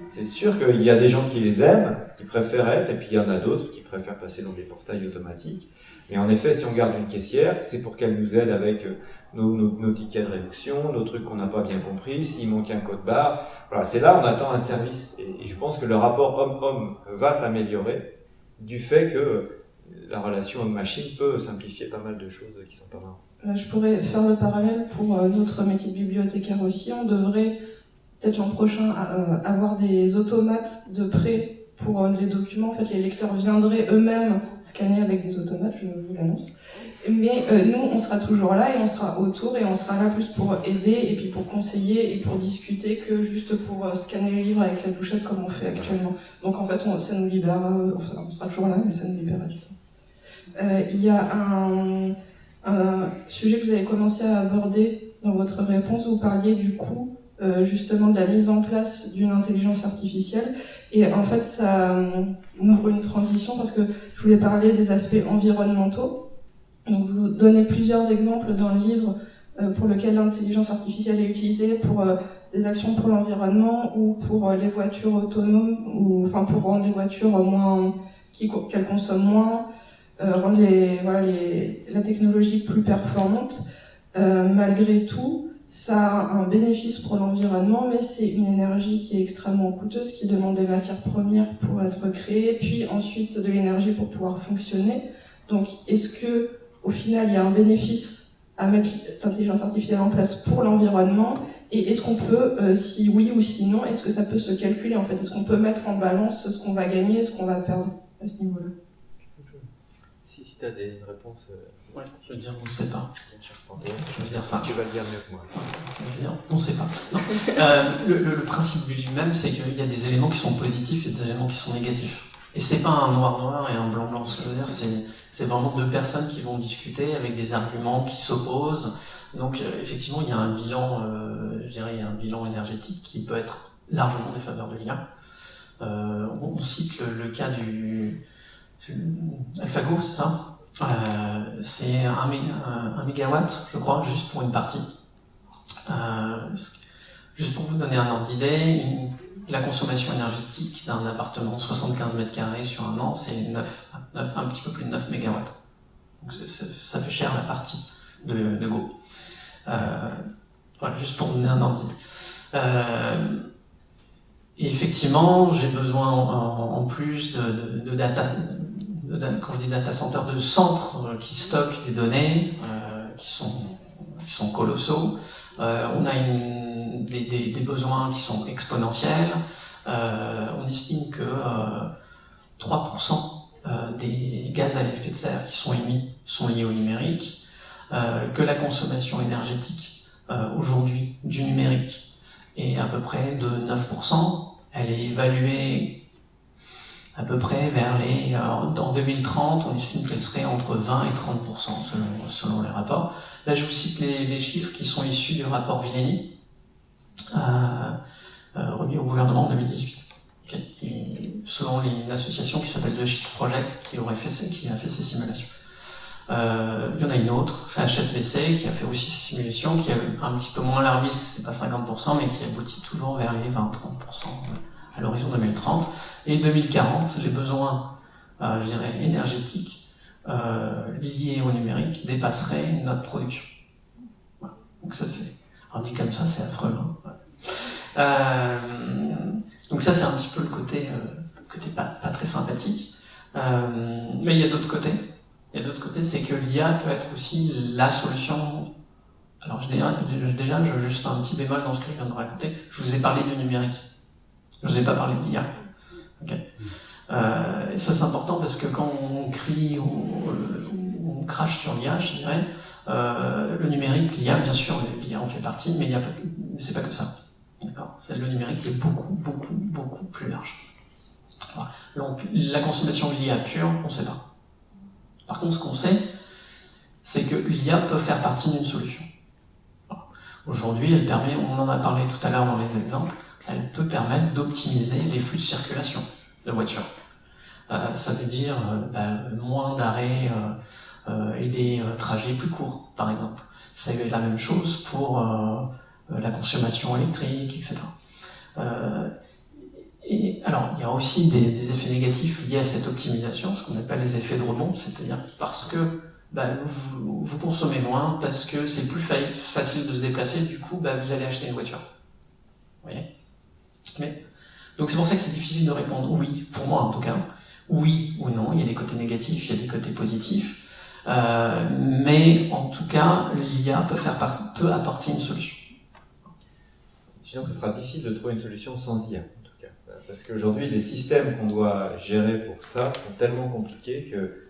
c'est sûr qu'il y a des gens qui les aiment, qui préfèrent être, et puis il y en a d'autres qui préfèrent passer dans des portails automatiques. Mais en effet, si on garde une caissière, c'est pour qu'elle nous aide avec nos tickets de réduction, nos trucs qu'on n'a pas bien compris, s'il manque un code barre. Voilà, c'est là on attend un service. Et je pense que le rapport homme-homme va s'améliorer du fait que la relation homme-machine peut simplifier pas mal de choses qui sont pas marrantes. Je pourrais faire le parallèle pour notre métier de bibliothécaire aussi. On devrait peut-être l'an prochain avoir des automates de prêt pour les documents. En fait, les lecteurs viendraient eux-mêmes scanner avec des automates, je vous l'annonce. Mais nous, on sera toujours là et on sera autour et on sera là plus pour aider et puis pour conseiller et pour discuter que juste pour scanner le livre avec la douchette comme on fait actuellement. Donc en fait, ça nous libère, enfin, on sera toujours là, mais ça nous libère du temps. Il y a un sujet que vous avez commencé à aborder dans votre réponse. Vous parliez du coût justement de la mise en place d'une intelligence artificielle. Et en fait, ça m'ouvre une transition parce que je voulais parler des aspects environnementaux. Donc, vous donnez plusieurs exemples dans le livre pour lesquels l'intelligence artificielle est utilisée pour des actions pour l'environnement ou pour les voitures autonomes, ou enfin pour rendre les voitures moins, qu'elles consomment moins, rendre la technologie plus performante. Malgré tout, ça a un bénéfice pour l'environnement, mais c'est une énergie qui est extrêmement coûteuse, qui demande des matières premières pour être créée, puis ensuite de l'énergie pour pouvoir fonctionner. Donc, est-ce que, au final, il y a un bénéfice à mettre l'intelligence artificielle en place pour l'environnement? Et est-ce qu'on peut, si oui ou si non, est-ce que ça peut se calculer en fait? Est-ce qu'on peut mettre en balance ce qu'on va gagner et ce qu'on va perdre à ce niveau-là? Si tu as des réponses... Ouais, je veux dire, on ne sait pas. Je veux dire ça. Tu vas le dire mieux que moi. Je veux dire, on ne sait pas. Non. Le principe lui-même, c'est qu'il y a des éléments qui sont positifs et des éléments qui sont négatifs. Et c'est pas un noir-noir et un blanc-blanc. Ce que je veux dire, c'est vraiment deux personnes qui vont discuter avec des arguments qui s'opposent. Donc, effectivement, il y a un bilan, je dirais, il y a un bilan énergétique qui peut être largement défaveur de l'IA. On cite le cas du AlphaGo, c'est ça? C'est 1 mégawatt, je crois, juste pour une partie. Juste pour vous donner un ordre d'idée, la consommation énergétique d'un appartement 75 mètres carrés sur un an, c'est un petit peu plus de 9 mégawatts. Donc ça fait cher la partie de Go. Voilà, juste pour donner un ordre d'idée. Et effectivement, j'ai besoin en plus de data, quand je dis data center, de centres qui stockent des données qui sont colossaux. On a des besoins qui sont exponentiels. On estime que 3% des gaz à effet de serre qui sont émis sont liés au numérique, que la consommation énergétique aujourd'hui du numérique est à peu près de 9%. Elle est évaluée à peu près en 2030, on estime qu'elle serait entre 20 et 30% selon les rapports. Là, je vous cite les chiffres qui sont issus du rapport Villani, remis au gouvernement en 2018, selon une association qui s'appelle The Shift Project, qui a fait ces simulations. Il y en a une autre, c'est HSBC, qui a fait aussi ces simulations, qui est un petit peu moins alarmiste, c'est pas 50%, mais qui aboutit toujours vers les 20-30% à l'horizon 2030. Et 2040, les besoins, je dirais, énergétiques liés au numérique dépasseraient notre production. Voilà. Donc ça, alors dit comme ça, c'est affreux. Hein. Donc ça, c'est un petit peu le côté pas très sympathique. Mais il y a d'autres côtés. Il y a d'autres côtés, c'est que l'IA peut être aussi la solution. Alors déjà, juste un petit bémol dans ce que je viens de raconter. Je vous ai parlé du numérique. Je vous ai pas parlé de l'IA. Okay. Et ça, c'est important parce que quand on crie ou on crache sur l'IA, je dirais, le numérique, l'IA, bien sûr, l'IA en fait partie, mais c'est pas que ça. D'accord. C'est le numérique qui est beaucoup plus large. Voilà. Donc, la consommation de l'IA pure, on sait pas. Par contre, ce qu'on sait, c'est que l'IA peut faire partie d'une solution. Voilà. Aujourd'hui, elle permet, on en a parlé tout à l'heure dans les exemples, elle peut permettre d'optimiser les flux de circulation de voitures. Ça veut dire moins d'arrêts et des trajets plus courts, par exemple. C'est la même chose pour la consommation électrique, etc. Et alors, il y a aussi des effets négatifs liés à cette optimisation, ce qu'on appelle les effets de rebond, c'est-à-dire parce que vous consommez moins, parce que c'est plus facile de se déplacer, du coup, vous allez acheter une voiture. Vous voyez ? Donc c'est pour ça que c'est difficile de répondre oui, pour moi en tout cas, oui ou non. Il y a des côtés négatifs, il y a des côtés positifs, mais en tout cas, l'IA peut apporter une solution. Disons que ce sera difficile de trouver une solution sans IA, en tout cas. Parce qu'aujourd'hui, les systèmes qu'on doit gérer pour ça sont tellement compliqués que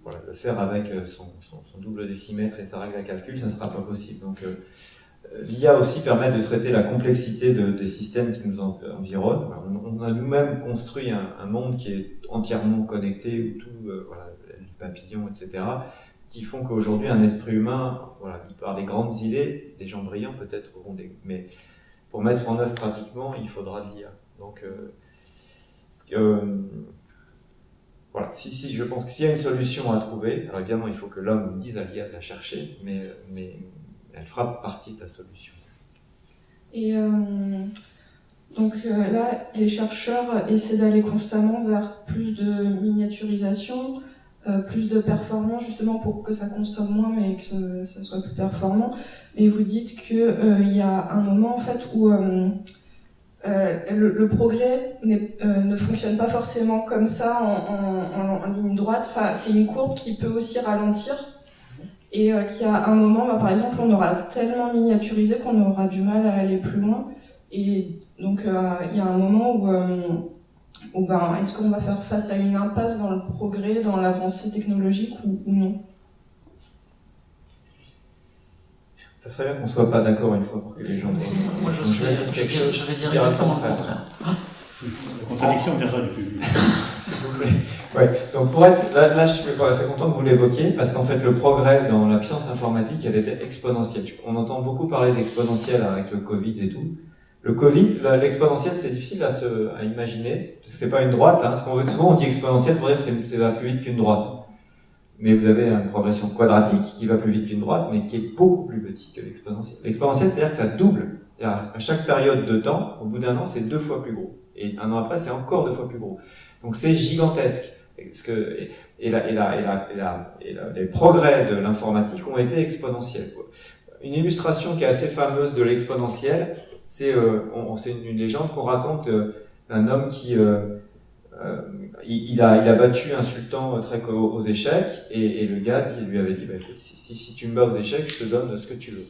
voilà, le faire avec son double décimètre et sa règle à calcul, ça ne sera pas possible. Donc l'IA aussi permet de traiter la complexité des systèmes qui nous environnent. On a nous-mêmes construit un monde qui est entièrement connecté, où tout, les papillons, etc., qui font qu'aujourd'hui, un esprit humain, il part des grandes idées, des gens brillants peut-être auront mais pour mettre en œuvre pratiquement, il faudra de l'IA. Donc, je pense que s'il y a une solution à trouver, alors évidemment, il faut que l'homme nous dise à l'IA de la chercher, mais elle fera partie de la solution. Et là, les chercheurs essaient d'aller constamment vers plus de miniaturisation, plus de performance, justement pour que ça consomme moins, mais que ça soit plus performant. Mais vous dites qu'il y a un moment en fait où le progrès ne fonctionne pas forcément comme ça en ligne droite. Enfin, c'est une courbe qui peut aussi ralentir. Et qu'il y a un moment, par exemple, on aura tellement miniaturisé qu'on aura du mal à aller plus loin. Et donc, il y a un moment où est-ce qu'on va faire face à une impasse dans le progrès, dans l'avancée technologique ou non? Ça serait bien qu'on ne soit pas d'accord une fois pour que les gens... Moi, je vais dire exactement le contraire. La contradiction viendra du public. S'il vous plaît. Ouais. Donc pour être là, je suis assez content que vous l'évoquiez parce qu'en fait le progrès dans la puissance informatique, elle était exponentielle. On entend beaucoup parler d'exponentielle avec le Covid et tout. Le Covid, l'exponentielle, c'est difficile à imaginer parce que c'est pas une droite. Ce qu'on veut souvent, on dit exponentielle pour dire que ça va plus vite qu'une droite. Mais vous avez une progression quadratique qui va plus vite qu'une droite, mais qui est beaucoup plus petite que l'exponentielle. L'exponentielle, c'est-à-dire que ça double. C'est-à-dire à chaque période de temps, au bout d'un an, c'est 2 fois plus gros. Et un an après, c'est encore 2 fois plus gros. Donc c'est gigantesque. Les progrès de l'informatique ont été exponentiels. Une illustration qui est assez fameuse de l'exponentielle, c'est une légende qu'on raconte d'un homme qui il a battu un sultan aux échecs et le gars lui avait dit écoute, si tu me bats aux échecs, je te donne ce que tu veux.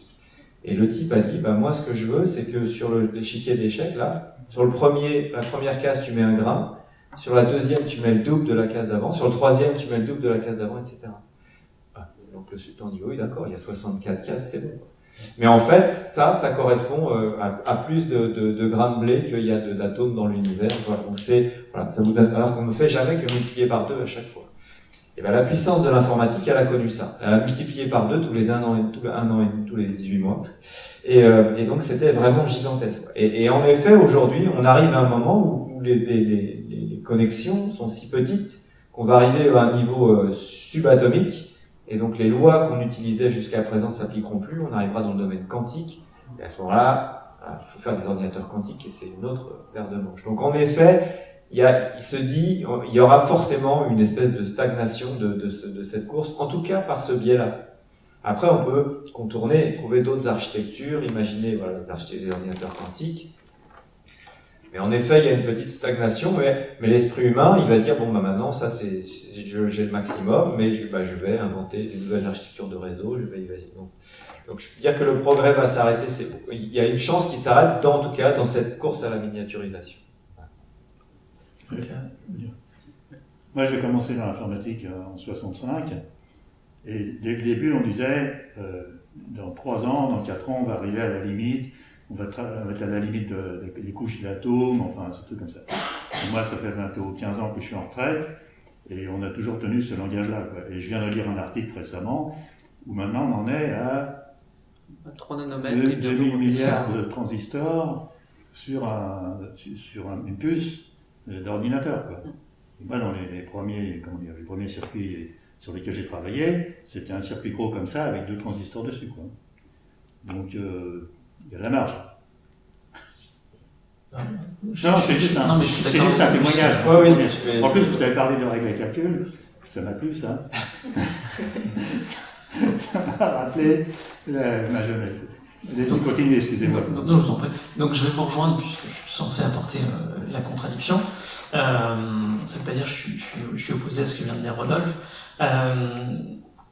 Et le type a dit moi ce que je veux c'est que sur l'échiquier d'échecs là, sur la première case tu mets un grain, sur la deuxième tu mets le double de la case d'avant, sur le troisième tu mets le double de la case d'avant, etc. Donc le sultan dit oui d'accord, il y a 64 cases, c'est bon. Mais en fait, ça correspond à plus de grains de blé qu'il y a d'atomes dans l'univers. Voilà. Donc ça vous donne, alors qu'on ne fait jamais que multiplier par 2 à chaque fois. Et la puissance de l'informatique, elle a connu ça. Elle a multiplié par 2 tous les 1 an et demi, tous les 18 mois. Et donc c'était vraiment gigantesque. Et en effet, aujourd'hui, on arrive à un moment où les connexions sont si petites qu'on va arriver à un niveau subatomique. Et donc les lois qu'on utilisait jusqu'à présent ne s'appliqueront plus, on arrivera dans le domaine quantique, et à ce moment-là, il faut faire des ordinateurs quantiques, et c'est une autre paire de manches. Donc en effet, il se dit, il y aura forcément une espèce de stagnation de cette course, en tout cas par ce biais-là. Après, on peut contourner et trouver d'autres architectures, imaginer des ordinateurs quantiques. Mais en effet, il y a une petite stagnation, mais l'esprit humain, il va dire, maintenant, ça, j'ai le maximum, mais je vais inventer des nouvelles architectures de réseau, je vais y aller. Donc, je peux dire que le progrès va s'arrêter, il y a une chance qu'il s'arrête, en tout cas, dans cette course à la miniaturisation. Okay. Moi, j'ai commencé dans l'informatique en 65, et dès le début, on disait, dans 3 ans, dans 4 ans, on va arriver à la limite, on va être à la limite des couches d'atomes, enfin, ce truc comme ça. Et moi, ça fait 15 ans que je suis en retraite, et on a toujours tenu ce langage-là, quoi. Et je viens de lire un article récemment, où maintenant on en est à 3 nanomètres et 2000 milliards de transistors sur une puce d'ordinateur, quoi. Et moi, dans les premiers circuits sur lesquels j'ai travaillé, c'était un circuit gros comme ça, avec 2 transistors dessus, quoi. Donc, il y a de la marge. Non, c'est juste un, non, mais je suis c'est d'accord. juste un témoignage. Ouais, oui, En plus, vous avez parlé de règles à calcul, ça m'a plu, ça. Ça m'a rappelé ma jeunesse. Laissez continuer, excusez-moi. Non, je vous en prie. Donc je vais vous rejoindre puisque je suis censé apporter la contradiction. Ça veut pas dire que je suis opposé à ce que vient de dire Rodolphe.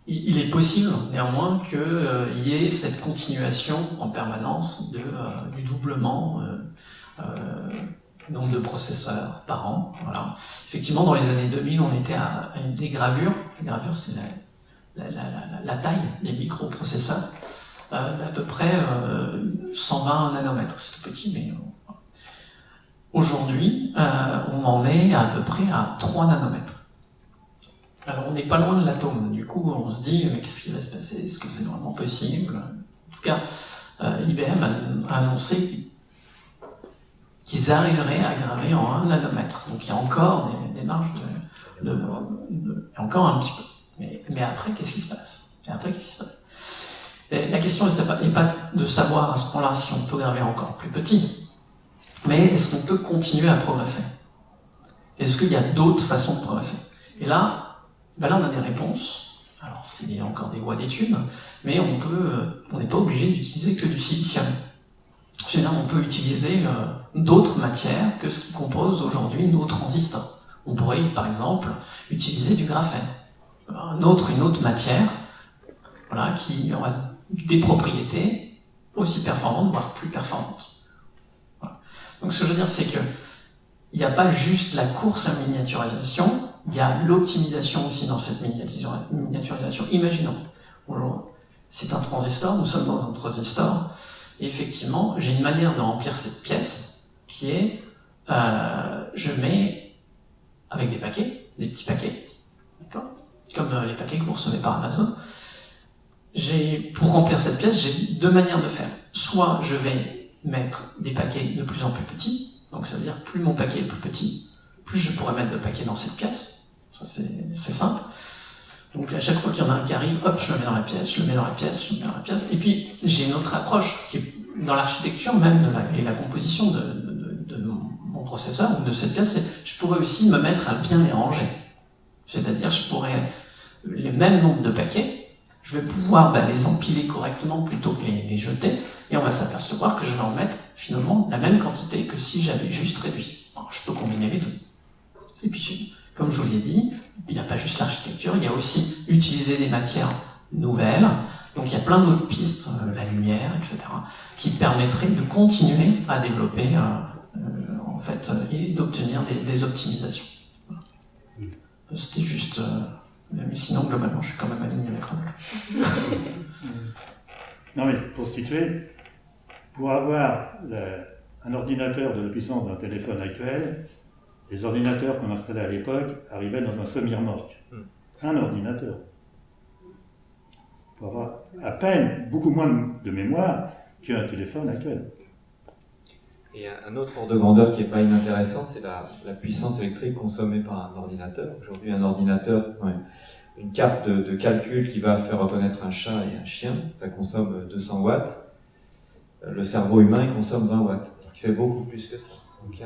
Il est possible néanmoins qu'il y ait cette continuation en permanence du doublement nombre de processeurs par an. Voilà. Effectivement, dans les années 2000, on était à une des gravures. La gravure, c'est la taille des microprocesseurs. D'à peu près 120 nanomètres. C'est tout petit, mais aujourd'hui, on en est à peu près à 3 nanomètres. Alors, on n'est pas loin de l'atome. Du coup, on se dit, mais qu'est-ce qui va se passer? Est-ce que c'est vraiment possible? En tout cas, IBM a annoncé qu'ils arriveraient à graver en 1 nanomètre. Donc, il y a encore des marges il y a encore un petit peu. Mais après, qu'est-ce qui se passe? Et la question n'est pas de savoir à ce point-là si on peut graver encore plus petit, mais est-ce qu'on peut continuer à progresser? Est-ce qu'il y a d'autres façons de progresser? Et là, on a des réponses. Alors, c'est encore des voies d'études, mais on n'est pas obligé d'utiliser que du silicium. C'est-à-dire, on peut utiliser d'autres matières que ce qui compose aujourd'hui nos transistors. On pourrait, par exemple, utiliser du graphène. Une autre matière, voilà, qui aura des propriétés aussi performantes, voire plus performantes. Voilà. Donc ce que je veux dire, c'est que il n'y a pas juste la course à la miniaturisation, il y a l'optimisation aussi dans cette miniaturisation. Imaginons, bonjour, c'est un transistor, nous sommes dans un transistor, et effectivement, j'ai une manière de remplir cette pièce qui est, je mets avec des paquets, des petits paquets, d'accord, comme les paquets que vous recevez par Amazon. Pour remplir cette pièce, j'ai 2 manières de faire. Soit je vais mettre des paquets de plus en plus petits, donc ça veut dire plus mon paquet est plus petit, plus je pourrais mettre de paquets dans cette pièce. Ça c'est simple. Donc à chaque fois qu'il y en a un qui arrive, hop, je le mets dans la pièce, je le mets dans la pièce, je le mets dans la pièce. Et puis j'ai une autre approche qui est dans l'architecture même et la composition de mon processeur ou de cette pièce, c'est je pourrais aussi me mettre à bien les ranger. C'est-à-dire je pourrais les mêmes nombres de paquets, je vais pouvoir les empiler correctement plutôt que les jeter, et on va s'apercevoir que je vais en mettre finalement la même quantité que si j'avais juste réduit. Alors, je peux combiner les deux. Et puis, comme je vous ai dit, il n'y a pas juste l'architecture, il y a aussi utiliser des matières nouvelles. Donc il y a plein d'autres pistes, la lumière, etc., qui permettraient de continuer à développer en fait, et d'obtenir des optimisations. Voilà. C'était juste... mais sinon, globalement, je suis quand même aligné avec Rodolphe. Non, mais pour situer, pour avoir un ordinateur de la puissance d'un téléphone actuel, les ordinateurs qu'on installait à l'époque arrivaient dans un semi-remorque. Un ordinateur. Pour avoir à peine beaucoup moins de mémoire qu'un téléphone actuel. Et un autre ordre de grandeur qui n'est pas inintéressant, c'est la puissance électrique consommée par un ordinateur. Aujourd'hui, un ordinateur, une carte de calcul qui va faire reconnaître un chat et un chien, ça consomme 200 watts. Le cerveau humain, il consomme 20 watts. Il fait beaucoup plus que ça. Donc,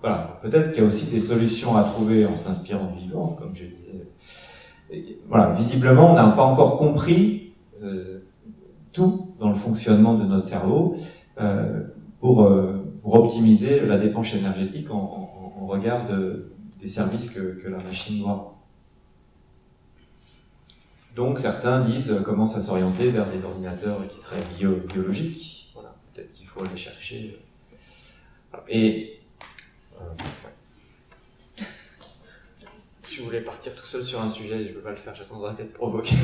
voilà. Peut-être qu'il y a aussi des solutions à trouver en s'inspirant du vivant, comme je disais. Et voilà. Visiblement, on n'a pas encore compris tout dans le fonctionnement de notre cerveau pour optimiser la dépense énergétique en regard des services que la machine doit rendre. Donc certains commencent à s'orienter vers des ordinateurs qui seraient biologiques. Voilà, peut-être qu'il faut aller chercher. Et si vous voulez partir tout seul sur un sujet, je ne peux pas le faire, j'attendrai d'être provoqué.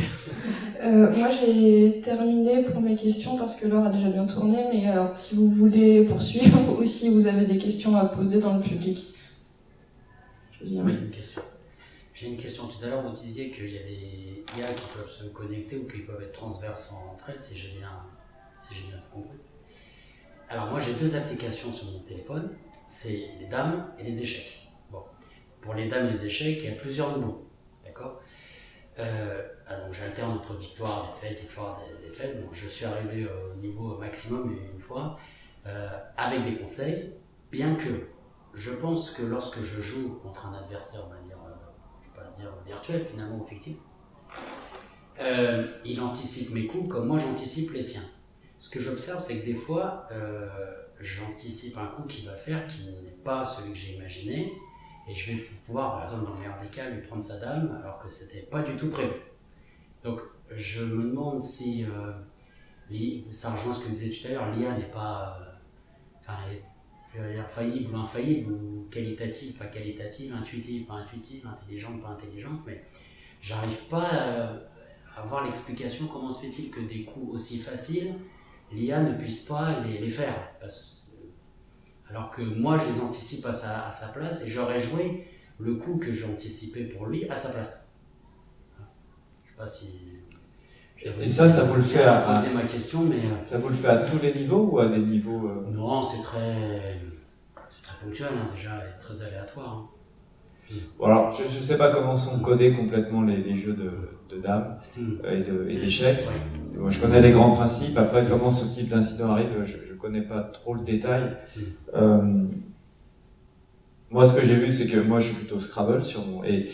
Moi j'ai terminé pour mes questions parce que l'heure a déjà bien tourné, mais alors si vous voulez poursuivre ou si vous avez des questions à poser dans le public. Oui, une question. J'ai une question. Tout à l'heure, vous disiez qu'il y a des IA qui peuvent se connecter ou qui peuvent être transverses entre elles, si j'ai bien tout compris. Alors moi, j'ai 2 applications sur mon téléphone. C'est les dames et les échecs. Bon. Pour les dames et les échecs, il y a plusieurs niveaux. D'accord ? Donc j'alterne entre victoire, défaite. Donc je suis arrivé au niveau maximum une fois, avec des conseils. bien que je pense que lorsque je joue contre un adversaire, on va dire, je vais pas dire virtuel finalement ou fictif, il anticipe mes coups comme moi j'anticipe les siens. Ce que j'observe, c'est que des fois, j'anticipe un coup qu'il va faire qui n'est pas celui que j'ai imaginé, et je vais pouvoir, par exemple, dans le meilleur des cas, lui prendre sa dame alors que c'était pas du tout prévu. Donc, je me demande si, ça rejoint ce que vous disiez tout à l'heure, l'IA n'est pas, je veux dire, faillible ou infaillible, ou qualitative, pas qualitative, intuitive, pas intuitive, intelligente, pas intelligente, mais j'arrive pas à avoir l'explication comment se fait-il que des coups aussi faciles, l'IA ne puisse pas les faire. Alors que moi, je les anticipe à sa place et j'aurais joué le coup que j'ai anticipé pour lui à sa place. Je sais pas si... Et ça vous le fait à poser ma question, mais... Ça vous le fait à tous les niveaux ou à des niveaux... Non, c'est très ponctuel, hein, déjà, et très aléatoire. Hein. Bon, alors, je ne sais pas comment sont codés complètement les jeux de dames et d'échecs. Ouais. Bon, je connais les grands principes. Après, comment ce type d'incident arrive, je ne connais pas trop le détail. Moi, ce que j'ai vu, c'est que moi, je suis plutôt Scrabble sur mon... Et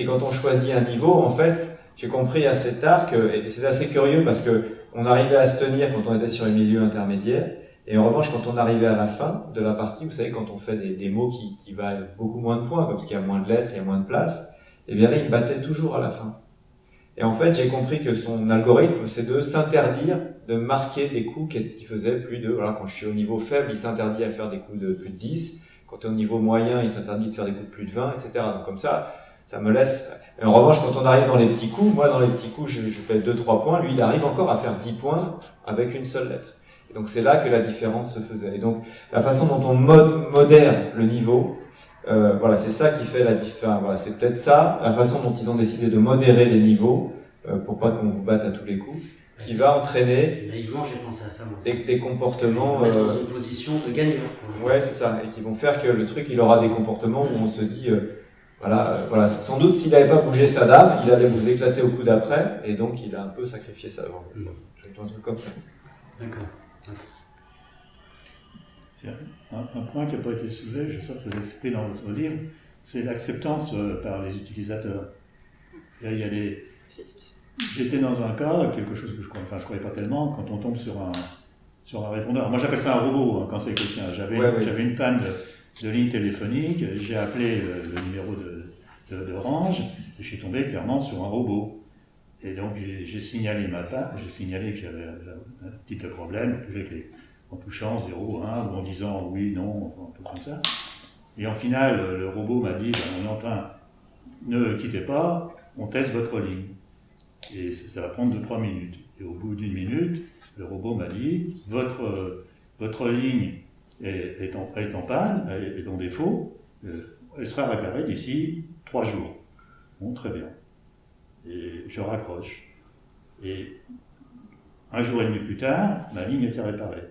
quand on choisit un niveau, en fait, j'ai compris assez tard que... Et c'est assez curieux parce que on arrivait à se tenir quand on était sur un milieu intermédiaire. Et en revanche, quand on arrivait à la fin de la partie, vous savez, quand on fait des mots qui valent beaucoup moins de points, parce qu'il y a moins de lettres, il y a moins de place, et bien là, il me battait toujours à la fin. Et en fait, j'ai compris que son algorithme, c'est de s'interdire de marquer des coups qui faisaient plus de... Voilà, quand je suis au niveau faible, il s'interdit à faire des coups de plus de 10. Quand tu es au niveau moyen, il s'interdit de faire des coups de plus de 20, etc. Donc comme ça me laisse... Et en revanche, quand on arrive dans les petits coups, moi, dans les petits coups, je fais 2-3 points. Lui, il arrive encore à faire 10 points avec une seule lettre. Et donc c'est là que la différence se faisait. Et donc la façon dont on modère le niveau, voilà, c'est ça qui fait la différence. Voilà, c'est peut-être ça, la façon dont ils ont décidé de modérer les niveaux pour pas qu'on vous batte à tous les coups, qui va entraîner naïvement, j'ai pensé à ça, moi. des comportements. Mettre dans une position de gagnant. Ouais, c'est ça, et qui vont faire que le truc, il aura des comportements où on se dit, voilà, sans doute s'il n'avait pas bougé sa dame, il allait vous éclater au coup d'après, et donc il a un peu sacrifié ça. Un truc comme ça. D'accord. Un point qui n'a pas été soulevé, je sais que vous l'avez expliqué dans votre livre, c'est l'acceptance par les utilisateurs. Il y a des... J'étais dans un cas, quelque chose que je croyais pas tellement, quand on tombe sur un répondeur. Moi j'appelle ça un robot quand c'est quelqu'un. J'avais une panne de ligne téléphonique, j'ai appelé le numéro d'Orange, et je suis tombé clairement sur un robot. Et donc j'ai signalé ma panne, j'ai signalé que j'avais un type de problème, en touchant 0, 1, ou en disant oui, non, un peu comme ça. Et en final, le robot m'a dit, on est en train, ne quittez pas, on teste votre ligne. Et ça va prendre 2-3 minutes. Et au bout d'une minute, le robot m'a dit, votre ligne est en panne, est en défaut, elle sera réparée d'ici 3 jours. Bon, très bien. Et je raccroche. Et un jour et demi plus tard, ma ligne était réparée.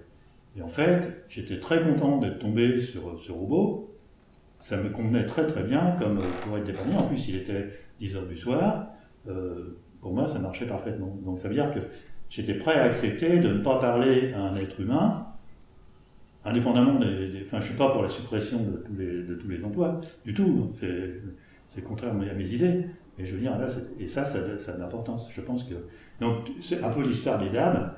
Et en fait, j'étais très content d'être tombé sur ce robot. Ça me convenait très très bien comme pour être dépanné. En plus, il était 10h du soir. Pour moi, ça marchait parfaitement. Donc ça veut dire que j'étais prêt à accepter de ne pas parler à un être humain, indépendamment enfin, je ne suis pas pour la suppression de tous les emplois, du tout. C'est contraire à mes idées. Et je veux dire, là, ça a de l'importance. Je pense que... Donc, c'est un peu l'histoire des dames.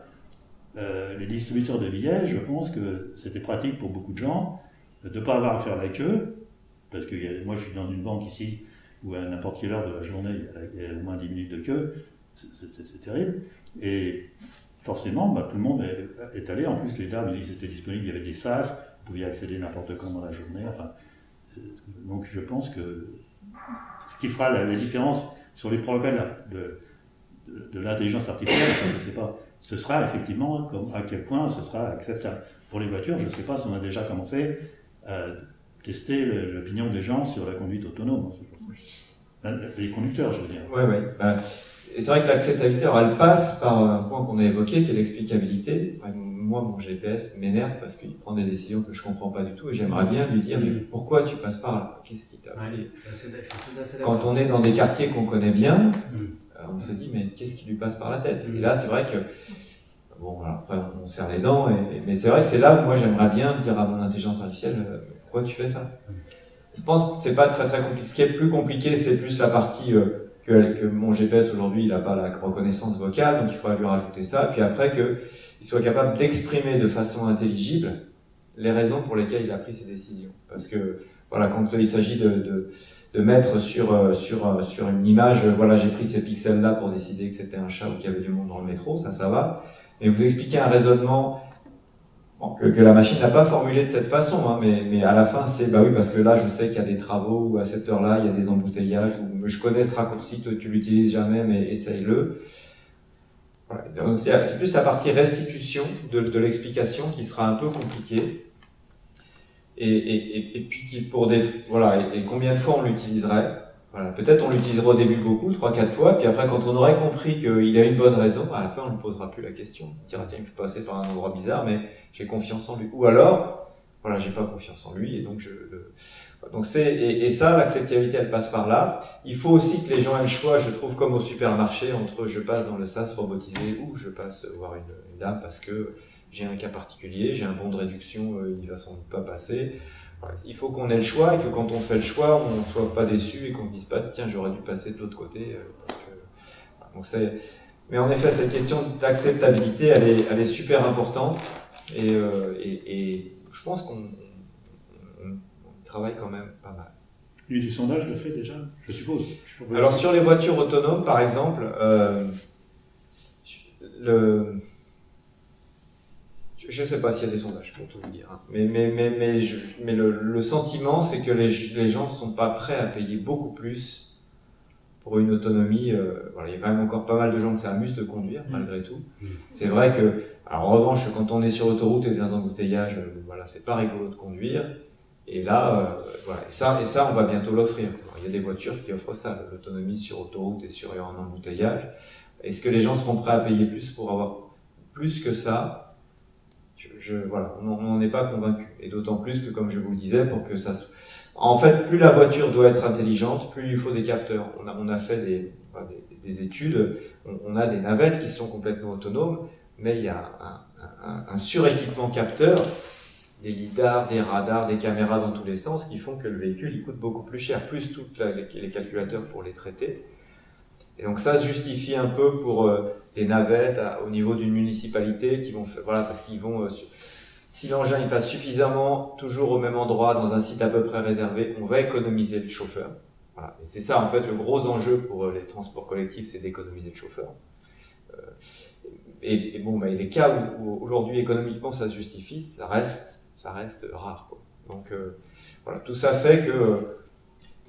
Les distributeurs de billets, je pense que c'était pratique pour beaucoup de gens de ne pas avoir à faire la queue, parce que moi, je suis dans une banque ici, où à n'importe quelle heure de la journée, il y a au moins 10 minutes de queue. C'est terrible. Et forcément, tout le monde est allé. En plus, les dames, ils étaient disponibles, il y avait des sas, vous pouviez accéder n'importe quand dans la journée. Enfin, donc, je pense que ce qui fera la différence sur les progrès de l'intelligence artificielle, je ne sais pas, ce sera effectivement à quel point ce sera acceptable. Pour les voitures, je ne sais pas si on a déjà commencé à tester l'opinion des gens sur la conduite autonome. Les conducteurs, je veux dire. Oui. Et c'est vrai que l'acceptabilité, alors elle passe par un point qu'on a évoqué, qui est l'explicabilité. Moi, mon GPS m'énerve parce qu'il prend des décisions que je ne comprends pas du tout et j'aimerais bien lui dire mais pourquoi tu passes par là? Qu'est-ce qui t'a pris? Quand on est dans des quartiers qu'on connaît bien, on se dit mais qu'est-ce qui lui passe par la tête? Et là, c'est vrai que bon, alors après, on serre les dents, mais c'est vrai que c'est là où moi j'aimerais bien dire à mon intelligence artificielle, pourquoi tu fais ça? Je pense que c'est pas très très compliqué. Ce qui est plus compliqué, c'est plus la partie que mon GPS aujourd'hui, il n'a pas la reconnaissance vocale, donc il faudra lui rajouter ça. Et puis après, qu'il soit capable d'exprimer de façon intelligible les raisons pour lesquelles il a pris ses décisions. Parce que voilà, quand il s'agit de mettre sur une image, voilà, j'ai pris ces pixels-là pour décider que c'était un chat ou qu'il y avait du monde dans le métro, ça va. Mais vous expliquez un raisonnement que la machine n'a pas formulé de cette façon, hein, mais à la fin c'est bah oui parce que là je sais qu'il y a des travaux ou à cette heure-là il y a des embouteillages ou je connais ce raccourci, toi tu l'utilises jamais mais essaye-le. Voilà. Donc c'est plus la partie restitution de l'explication qui sera un peu compliquée et puis pour des voilà et combien de fois on l'utiliserait. Voilà, peut-être on l'utilisera au début beaucoup, 3-4 fois, puis après quand on aurait compris qu'il a une bonne raison, à la fin on ne posera plus la question. On dira tiens, je suis passé par un endroit bizarre, mais j'ai confiance en lui. Ou alors, voilà, j'ai pas confiance en lui, et donc donc et ça, l'acceptabilité elle passe par là. Il faut aussi que les gens aient le choix, je trouve comme au supermarché, entre je passe dans le sas robotisé ou je passe voir une dame parce que j'ai un cas particulier, j'ai un bon de réduction, il va sans doute pas passer. Il faut qu'on ait le choix et que quand on fait le choix, on ne soit pas déçu et qu'on se dise pas tiens j'aurais dû passer de l'autre côté parce que donc mais en effet cette question d'acceptabilité elle est super importante et je pense qu'on travaille quand même pas mal. Et du sondage le fait déjà, je suppose. Alors sur les voitures autonomes par exemple, je sais pas s'il y a des sondages pour tout vous dire, hein. mais le sentiment c'est que les gens ne sont pas prêts à payer beaucoup plus pour une autonomie. Voilà, il y a quand même encore pas mal de gens que ça amuse de conduire malgré tout. C'est vrai que, alors, en revanche, quand on est sur autoroute et dans un embouteillage, voilà, c'est pas rigolo de conduire. Et là, voilà, et ça, on va bientôt l'offrir. Alors, il y a des voitures qui offrent ça, l'autonomie sur autoroute et sur un embouteillage. Est-ce que les gens seront prêts à payer plus pour avoir plus que ça? Voilà, on n'en est pas convaincu. Et d'autant plus que, comme je vous le disais, pour que ça en fait, plus la voiture doit être intelligente, plus il faut des capteurs. On a fait des études, on a des navettes qui sont complètement autonomes, mais il y a un suréquipement capteur, des lidars, des radars, des caméras dans tous les sens, qui font que le véhicule il coûte beaucoup plus cher, plus tous les calculateurs pour les traiter. Et donc ça se justifie un peu pour des navettes au niveau d'une municipalité qui vont voilà parce qu'ils vont si l'engin il passe suffisamment toujours au même endroit dans un site à peu près réservé, on va économiser le chauffeur. Voilà. Et c'est ça en fait le gros enjeu pour les transports collectifs, c'est d'économiser le chauffeur. Et bon, les cas où aujourd'hui économiquement ça se justifie, ça reste rare, quoi. Donc voilà, tout ça fait que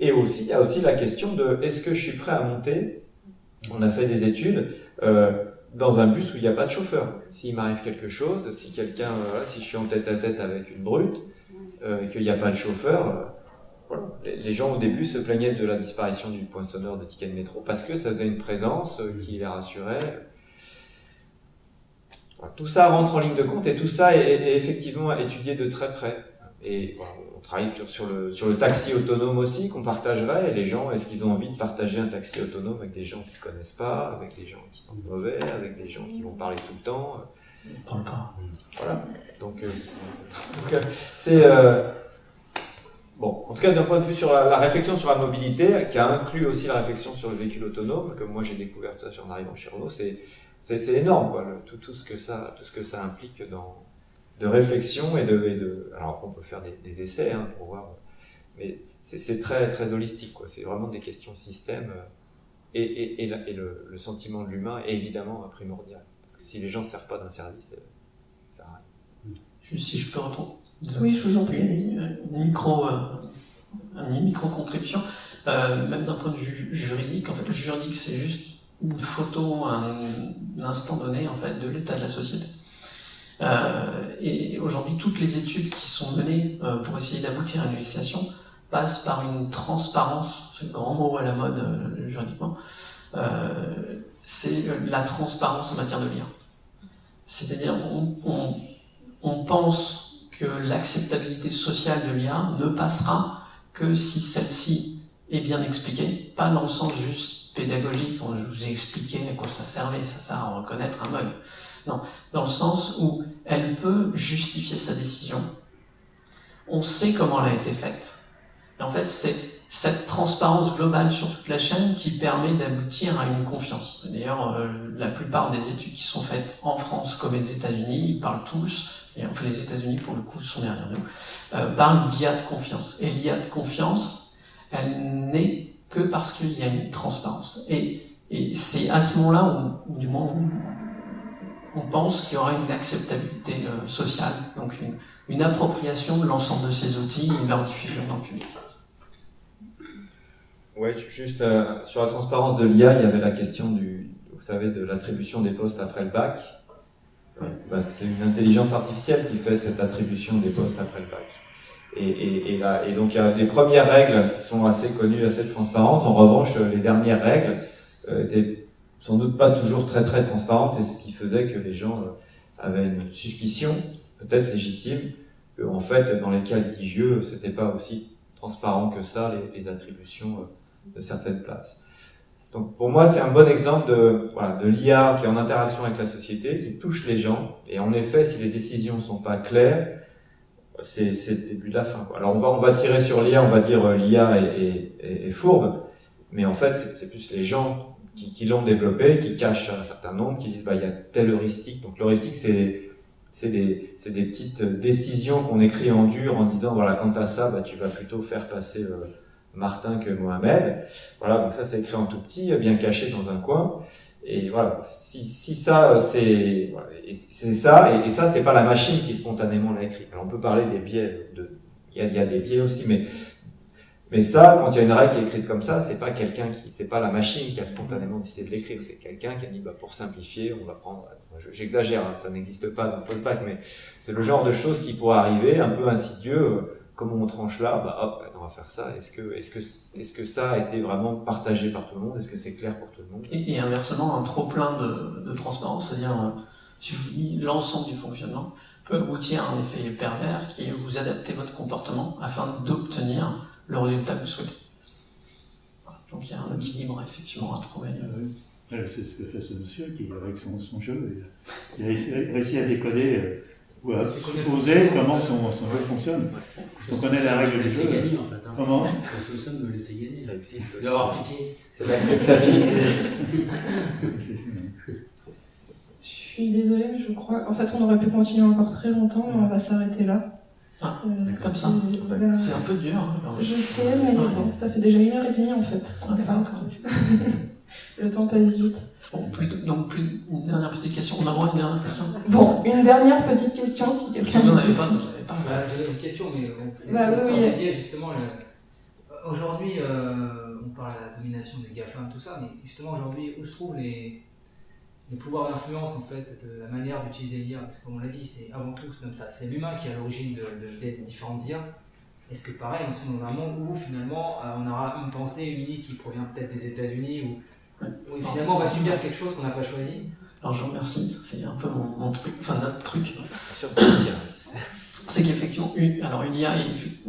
et aussi il y a aussi la question de est-ce que je suis prêt à monter. On a fait des études dans un bus où il n'y a pas de chauffeur. S'il m'arrive quelque chose, si si je suis en tête à tête avec une brute, et qu'il n'y a pas de chauffeur, voilà. Les gens au début se plaignaient de la disparition du poinçonneur de tickets de métro parce que ça faisait une présence qui les rassurait. Voilà. Tout ça rentre en ligne de compte et tout ça est effectivement étudié de très près. Et voilà, on travaille sur le taxi autonome aussi qu'on partagerait. Et les gens, est-ce qu'ils ont envie de partager un taxi autonome avec des gens qui ne connaissent pas, avec des gens qui sont mauvais, avec des gens qui vont parler tout le temps Parle pas. Voilà. Donc c'est bon. En tout cas, d'un point de vue sur la réflexion sur la mobilité, qui inclut aussi la réflexion sur le véhicule autonome, comme moi j'ai découvert ça en arrivant chez Renault, c'est énorme, quoi. Tout ce que ça implique de réflexion et alors on peut faire des essais pour voir, mais c'est très très holistique, quoi. C'est vraiment des questions de système et le sentiment de l'humain est évidemment primordial parce que si les gens ne servent pas d'un service, ça sert à rien. Juste si je peux répondre. Oui, je vous en prie. Une micro-contribution, même d'un point de vue juridique. En fait, le juridique, c'est juste une photo, un instant donné, en fait, de l'état de la société. Et aujourd'hui, toutes les études qui sont menées pour essayer d'aboutir à une législation passent par une transparence, c'est le grand mot à la mode juridiquement, c'est la transparence en matière de l'IA. C'est-à-dire, on pense que l'acceptabilité sociale de l'IA ne passera que si celle-ci est bien expliquée, pas dans le sens juste pédagogique, quand je vous ai expliqué à quoi ça servait, ça sert à reconnaître un bug. Non, dans le sens où elle peut justifier sa décision. On sait comment elle a été faite. Et en fait, c'est cette transparence globale sur toute la chaîne qui permet d'aboutir à une confiance. D'ailleurs, la plupart des études qui sont faites en France comme aux États-Unis, ils parlent tous, et en fait les États-Unis pour le coup sont derrière nous, parlent d'IA de confiance. Et l'IA de confiance, elle n'est que parce qu'il y a une transparence. Et c'est à ce moment-là où du moins, on pense qu'il y aura une acceptabilité sociale, donc une appropriation de l'ensemble de ces outils et leur diffusion dans le public. Ouais, juste sur la transparence de l'IA, il y avait la question vous savez, de l'attribution des postes après le bac. Bah, c'est une intelligence artificielle qui fait cette attribution des postes après le bac. Et donc les premières règles sont assez connues, assez transparentes. En revanche, les dernières règles étaient sans doute pas toujours très très transparentes, et ce qui faisait que les gens avaient une suspicion, peut-être légitime, que en fait, dans les cas litigieux, c'était pas aussi transparent que ça, les attributions de certaines places. Donc pour moi, c'est un bon exemple de l'IA qui est en interaction avec la société, qui touche les gens, et en effet, si les décisions sont pas claires, c'est le début de la fin, quoi. Alors on va tirer sur l'IA, on va dire l'IA est fourbe, mais en fait, c'est plus les gens qui l'ont développé, qui cachent un certain nombre, qui disent il y a telle heuristique. Donc l'heuristique, c'est des petites décisions qu'on écrit en dur en disant voilà, quant à ça, tu vas plutôt faire passer Martin que Mohamed. Voilà, donc ça c'est écrit en tout petit, bien caché dans un coin. Et voilà, si ça c'est ça, et ça c'est pas la machine qui spontanément l'a écrit. Alors on peut parler des biais, il y a des biais aussi, mais ça, quand il y a une règle qui est écrite comme ça, c'est pas la machine qui a spontanément décidé de l'écrire, c'est quelqu'un qui a dit pour simplifier, on va prendre, j'exagère, ça n'existe pas dans le post-bac, mais c'est le genre de choses qui pourrait arriver, un peu insidieux. Comment on tranche là, on va faire ça. Est-ce que ça a été vraiment partagé par tout le monde? Est-ce que c'est clair pour tout le monde? Et inversement, un trop plein de transparence, c'est-à-dire, si je vous dis l'ensemble du fonctionnement, peut aboutir à un effet pervers qui est vous adapter votre comportement afin d'obtenir le résultat que vous souhaitez. Voilà. Donc il y a un équilibre effectivement à trouver. C'est ce que fait ce monsieur qui, avec son jeu, il a réussi à décoder. Ou à poser comment son jeu fonctionne. On connaît la règle du jeu. Gagner, en fait, hein. Comment? On soupçonne de me laisser gagner. Ça existe aussi. D'avoir pitié. C'est l'acceptabilité. Je suis désolée, mais je crois... En fait, on aurait pu continuer encore très longtemps, mais on va s'arrêter là. Comme ça. C'est un peu dur. Hein, je sais, mais bon, ça fait déjà 1h30 en fait. Le temps passe vite. Bon, une dernière petite question. On a droit à une dernière question? Bon, une dernière petite question si quelqu'un... Si vous n'en avez pas, J'avais une question, mais bon, c'est oui. justement. Aujourd'hui, on parle de la domination des GAFAM, tout ça, mais justement aujourd'hui, où se trouvent les pouvoirs d'influence en fait, de la manière d'utiliser l'IA? Parce que comme on l'a dit, c'est avant tout comme ça, c'est l'humain qui est à l'origine des différentes IA. Est-ce que pareil, nous sommes dans un monde où finalement on aura une pensée unique qui provient peut-être des États-Unis, où finalement on va subir quelque chose qu'on n'a pas choisi? Alors je vous remercie, c'est un peu mon truc, enfin notre truc. Surtout, C'est qu'effectivement, une IA,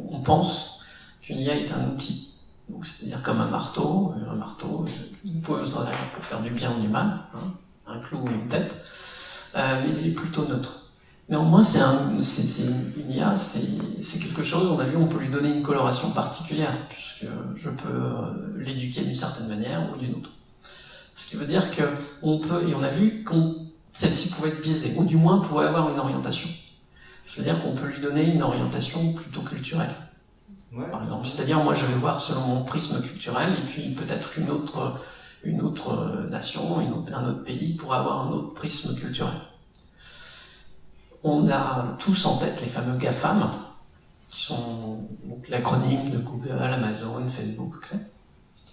on pense qu'une IA est un outil. Donc c'est-à-dire comme un marteau, vous pouvez s'en servir pour faire du bien ou du mal, hein, un clou ou une tête, mais il est plutôt neutre. Néanmoins, une IA, c'est quelque chose, on a vu, on peut lui donner une coloration particulière, puisque je peux l'éduquer d'une certaine manière ou d'une autre. Ce qui veut dire qu'on peut, et on a vu que celle-ci pouvait être biaisée, ou du moins pouvait avoir une orientation. C'est-à-dire qu'on peut lui donner une orientation plutôt culturelle. Ouais. Par exemple, c'est-à-dire, moi je vais voir selon mon prisme culturel, et puis peut-être une autre nation, un autre pays pourrait avoir un autre prisme culturel. On a tous en tête les fameux GAFAM, qui sont donc l'acronyme de Google, Amazon, Facebook.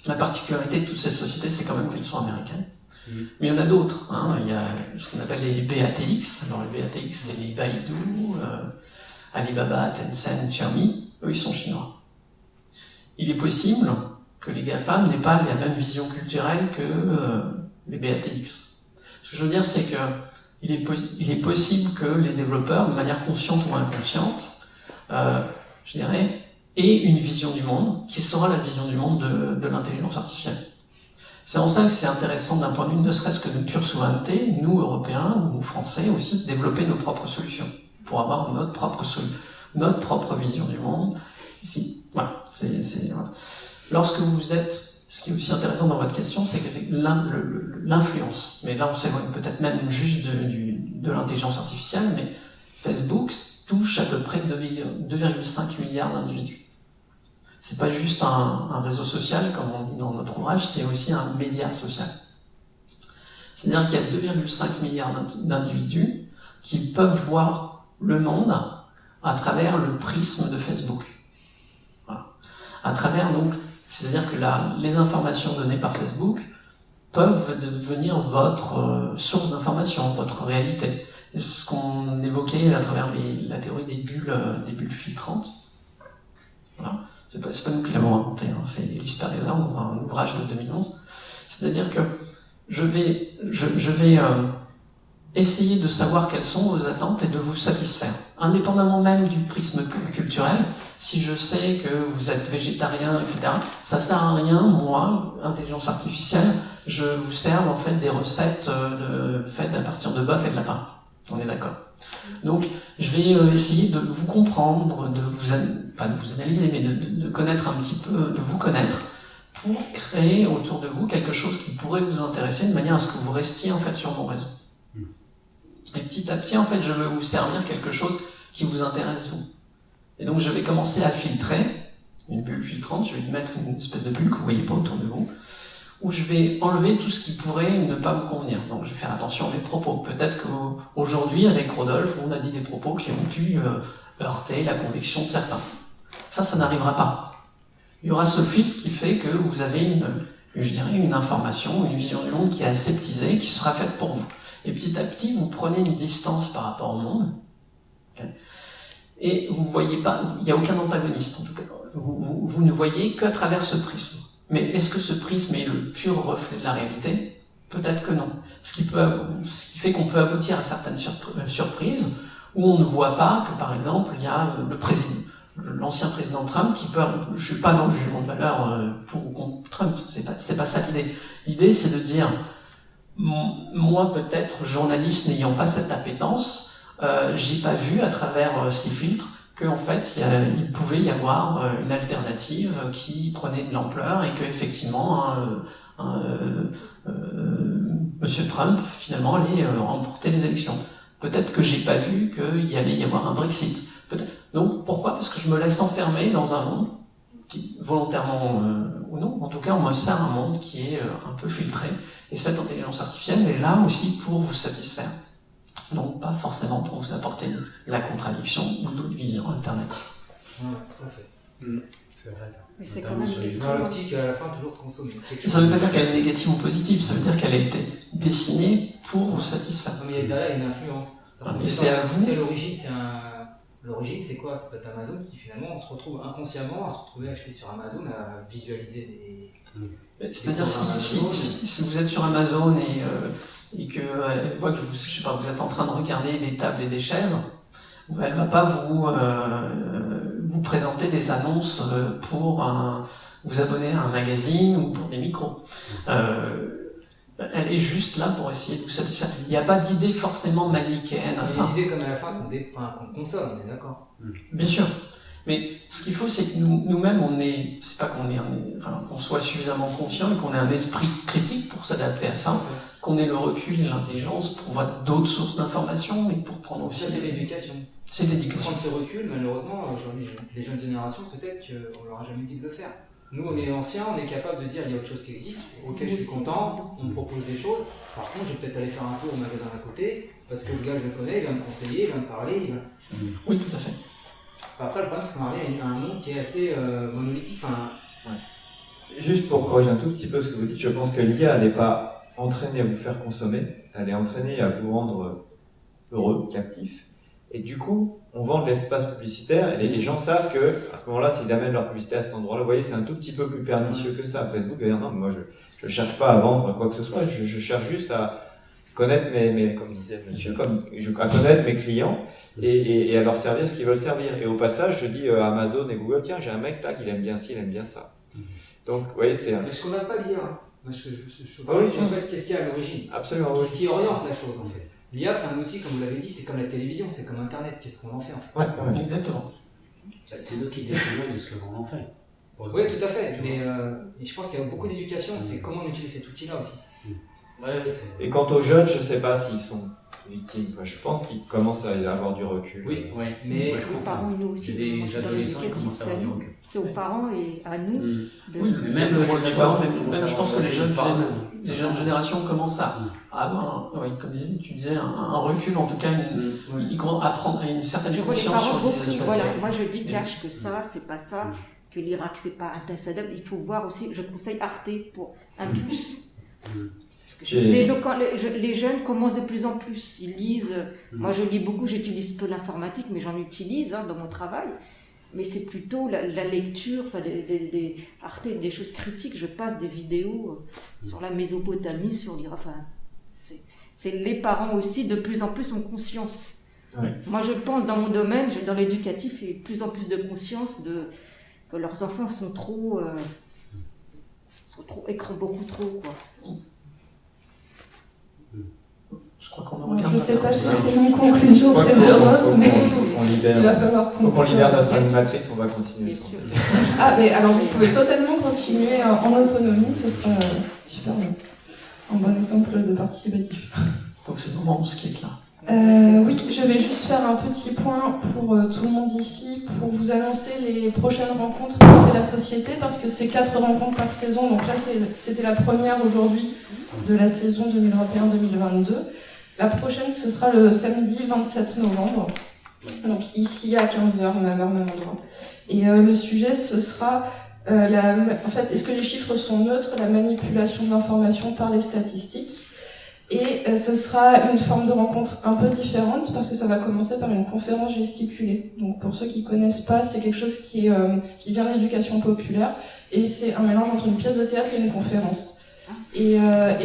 La particularité de toutes ces sociétés, c'est quand même qu'elles sont américaines. Mais il y en a d'autres. Hein. Il y a ce qu'on appelle les BATX. Alors les BATX, c'est les Baidu, Alibaba, Tencent, Xiaomi. Eux, ils sont chinois. Il est possible que les GAFAM n'aient pas la même vision culturelle que les BATX. Ce que je veux dire, c'est que il est possible que les développeurs, de manière consciente ou inconsciente, je dirais, aient une vision du monde qui sera la vision du monde de l'intelligence artificielle. C'est en ça que c'est intéressant d'un point de vue ne serait-ce que de pure souveraineté, nous Européens ou nous Français aussi, de développer nos propres solutions pour avoir notre propre vision du monde. Ici, voilà, voilà. Lorsque vous êtes, ce qui est aussi intéressant dans votre question, c'est que l'influence, mais là on s'éloigne peut-être même juste de l'intelligence artificielle, mais Facebook touche à peu près 2,5 milliards d'individus. C'est pas juste un réseau social, comme on dit dans notre ouvrage, c'est aussi un média social. C'est-à-dire qu'il y a 2,5 milliards d'individus qui peuvent voir le monde à travers le prisme de Facebook. Voilà. À travers donc, c'est-à-dire que les informations données par Facebook peuvent devenir votre source d'information, votre réalité. C'est ce qu'on évoquait à travers la théorie des bulles filtrantes. Voilà. C'est pas nous qui l'avons inventé, hein. C'est Elise Pereser dans un ouvrage de 2011. C'est-à-dire que je vais essayer de savoir quelles sont vos attentes et de vous satisfaire. Indépendamment même du prisme culturel, si je sais que vous êtes végétarien, etc., ça sert à rien, moi, intelligence artificielle, je vous sers en fait des recettes faites à partir de bœuf et de lapin. On est d'accord. Donc, je vais essayer de vous comprendre, pas de vous analyser, mais de connaître un petit peu, de vous connaître, pour créer autour de vous quelque chose qui pourrait vous intéresser, de manière à ce que vous restiez en fait sur mon réseau. Et petit à petit, en fait, je vais vous servir quelque chose qui vous intéresse vous. Et donc, je vais commencer à filtrer, une bulle filtrante, je vais mettre une espèce de bulle que vous voyez pas autour de vous, où je vais enlever tout ce qui pourrait ne pas vous convenir. Donc je vais faire attention à mes propos. Peut-être qu'aujourd'hui, avec Rodolphe, on a dit des propos qui ont pu heurter la conviction de certains. Ça n'arrivera pas. Il y aura ce filtre qui fait que vous avez une information, une vision du monde qui est aseptisée, qui sera faite pour vous. Et petit à petit, vous prenez une distance par rapport au monde. Okay. Et vous voyez pas, il n'y a aucun antagoniste en tout cas. Vous ne voyez qu'à travers ce prisme. Mais est-ce que ce prisme est le pur reflet de la réalité ? Peut-être que non. Ce qui fait qu'on peut aboutir à certaines surprises où on ne voit pas que, par exemple, il y a l'ancien président Trump qui peut. Je suis pas dans le jugement de valeur pour ou contre Trump. C'est pas ça l'idée. L'idée, c'est de dire, moi peut-être journaliste n'ayant pas cette appétence, j'ai pas vu à travers ces filtres qu'en fait, il pouvait y avoir une alternative qui prenait de l'ampleur et qu'effectivement, Monsieur Trump, finalement, allait remporter les élections. Peut-être que j'ai pas vu qu'il allait y avoir un Brexit. Donc, pourquoi ? Parce que je me laisse enfermer dans un monde qui, volontairement ou non, en tout cas, on me sert un monde qui est un peu filtré. Et cette intelligence artificielle est là aussi pour vous satisfaire. Donc pas forcément pour vous apporter la contradiction ou d'autres visions alternatives. Ouais, tout à fait. C'est vrai ça. Mais c'est quand même Dans l'optique, à la fin, toujours de consommer. Ça ne veut pas dire qu'elle est négative ou positive, ça veut dire qu'elle a été dessinée pour vous satisfaire. Non, mais derrière, il y a une influence. Et c'est à vous. C'est l'origine, L'origine, c'est quoi ? C'est peut-être Amazon qui finalement, on se retrouve inconsciemment à se retrouver acheter sur Amazon, à visualiser des... C'est-à-dire si vous êtes sur Amazon et qu'elle voit que vous êtes en train de regarder des tables et des chaises, elle va pas vous présenter des annonces pour vous abonner à un magazine ou pour des micros. Elle est juste là pour essayer de vous satisfaire. Il n'y a pas d'idée forcément manichéenne à ça. C'est l'idée comme à la fin qu'on consomme, on est d'accord. Bien sûr. Mais ce qu'il faut, c'est que nous-mêmes, c'est pas qu'on soit suffisamment conscient et qu'on ait un esprit critique pour s'adapter à ça, qu'on ait le recul et l'intelligence pour voir d'autres sources d'informations et pour prendre aussi. Ça, c'est l'éducation. C'est l'éducation. Prendre ce recul, malheureusement, aujourd'hui, les jeunes générations, peut-être qu'on leur a jamais dit de le faire. Nous, on est anciens, on est capable de dire il y a autre chose qui existe, ok, je suis content, on me propose des choses. Par contre, je vais peut-être aller faire un tour au magasin à côté, parce que le gars, je le connais, il va me conseiller, il va me parler. Oui, tout à fait. Après, le problème, c'est qu'on arrive à un monde qui est assez monolithique. Juste pour corriger un tout petit peu ce que vous dites, je pense que l'IA n'est pas entraînée à vous faire consommer, elle est entraînée à vous rendre heureux, captif. Et du coup, on vend de l'espace publicitaire et les gens savent que à ce moment-là, s'ils amènent leur publicité à cet endroit-là, vous voyez, c'est un tout petit peu plus pernicieux que ça. Facebook va dire non, moi je ne cherche pas à vendre quoi que ce soit, je cherche juste à connaître comme disait monsieur, à connaître mes clients et à leur servir ce qu'ils veulent servir. Et au passage, je dis à Amazon et Google, tiens, j'ai un mec, tac, il aime bien ci, il aime bien ça. Donc, vous voyez, c'est... Mais ce qu'on n'a pas l'IA. Moi, je Ah oui, en fait, qu'est-ce qu'il y a à l'origine? Absolument. Qu'est-ce qui oriente la chose, en fait? L'IA, c'est un outil, comme vous l'avez dit, c'est comme la télévision, c'est comme Internet. Qu'est-ce qu'on en fait, en fait? Ouais. Exactement. C'est nous qui décidons de ce que l'on en fait. Oui, tout à fait. Mais je pense qu'il y a beaucoup d'éducation, c'est comment on utilise cet outil-là aussi. Et quant aux jeunes, je ne sais pas s'ils sont victimes. Je pense qu'ils commencent à avoir du recul. Oui, mais les parents, nous aussi, des adolescents qui commencent à avoir du recul. C'est aux parents et à nous. Oui, mais même le rôle des parents, même je pense que les jeunes générations commencent à avoir, comme tu disais, un recul, en tout cas, ils commencent à prendre une certaine conscience sur l'utilisation. Voilà, moi je dis cache que ça, c'est pas ça, que l'Irak c'est pas un Tassadam. Il faut voir aussi, je conseille Arte pour un plus. Parce que les jeunes commencent de plus en plus, ils lisent. Moi je lis beaucoup, j'utilise peu l'informatique, mais j'en utilise dans mon travail. Mais c'est plutôt la lecture, des Arte, des choses critiques. Je passe des vidéos sur la Mésopotamie, sur l'Irak. Enfin, c'est les parents aussi de plus en plus ont conscience. Oui. Moi je pense dans mon domaine, dans l'éducatif, il y a de plus en plus de conscience que leurs enfants sont trop écran beaucoup trop quoi. Je crois qu'on en Je sais pas si c'est une conclusion très heureuse, mais il va falloir qu'on libère notre animatrice, on va continuer. Mais alors vous pouvez totalement continuer en autonomie, ce sera super bien. Un bon exemple de participatif. Donc c'est le moment où on se quitte là. Oui, je vais juste faire un petit point pour tout le monde ici, pour vous annoncer les prochaines rencontres C'est la Société, parce que c'est 4 rencontres par saison, donc là c'était la première aujourd'hui de la saison 2021-2022. La prochaine, ce sera le samedi 27 novembre, donc ici à 15h, même heure, même endroit. Et le sujet, ce sera, en fait, est-ce que les chiffres sont neutres, la manipulation de l'information par les statistiques. Et ce sera une forme de rencontre un peu différente, parce que ça va commencer par une conférence gesticulée. Donc pour ceux qui connaissent pas, c'est quelque chose qui vient de l'éducation populaire, et c'est un mélange entre une pièce de théâtre et une conférence. Et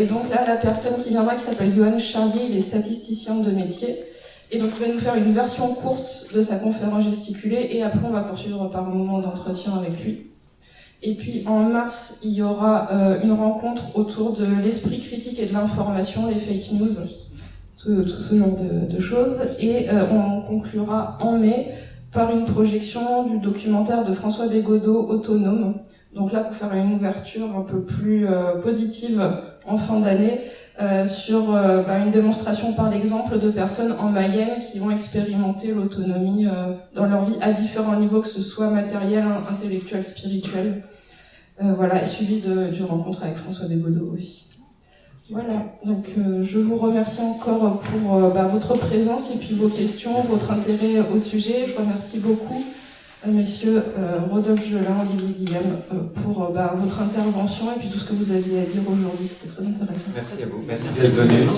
donc là, la personne qui viendra, qui s'appelle Johan Charlier, il est statisticien de métier. Et donc il va nous faire une version courte de sa conférence gesticulée, et après on va poursuivre par un moment d'entretien avec lui. Et puis en mars, il y aura une rencontre autour de l'esprit critique et de l'information, les fake news, tout ce genre de choses. Et on conclura en mai par une projection du documentaire de François Bégodeau, Autonome. Donc là, pour faire une ouverture un peu plus positive en fin d'année, sur une démonstration par l'exemple de personnes en Mayenne qui ont expérimenté l'autonomie dans leur vie à différents niveaux, que ce soit matériel, intellectuel, spirituel. Et suivi d'une rencontre avec François Bégodeau aussi. Voilà, donc je vous remercie encore pour votre présence et puis vos questions, votre intérêt au sujet. Je remercie beaucoup messieurs Rodolphe Gelin, Olivier Guillaume pour votre intervention et puis tout ce que vous aviez à dire aujourd'hui. C'était très intéressant. Merci à vous, merci d'être venus.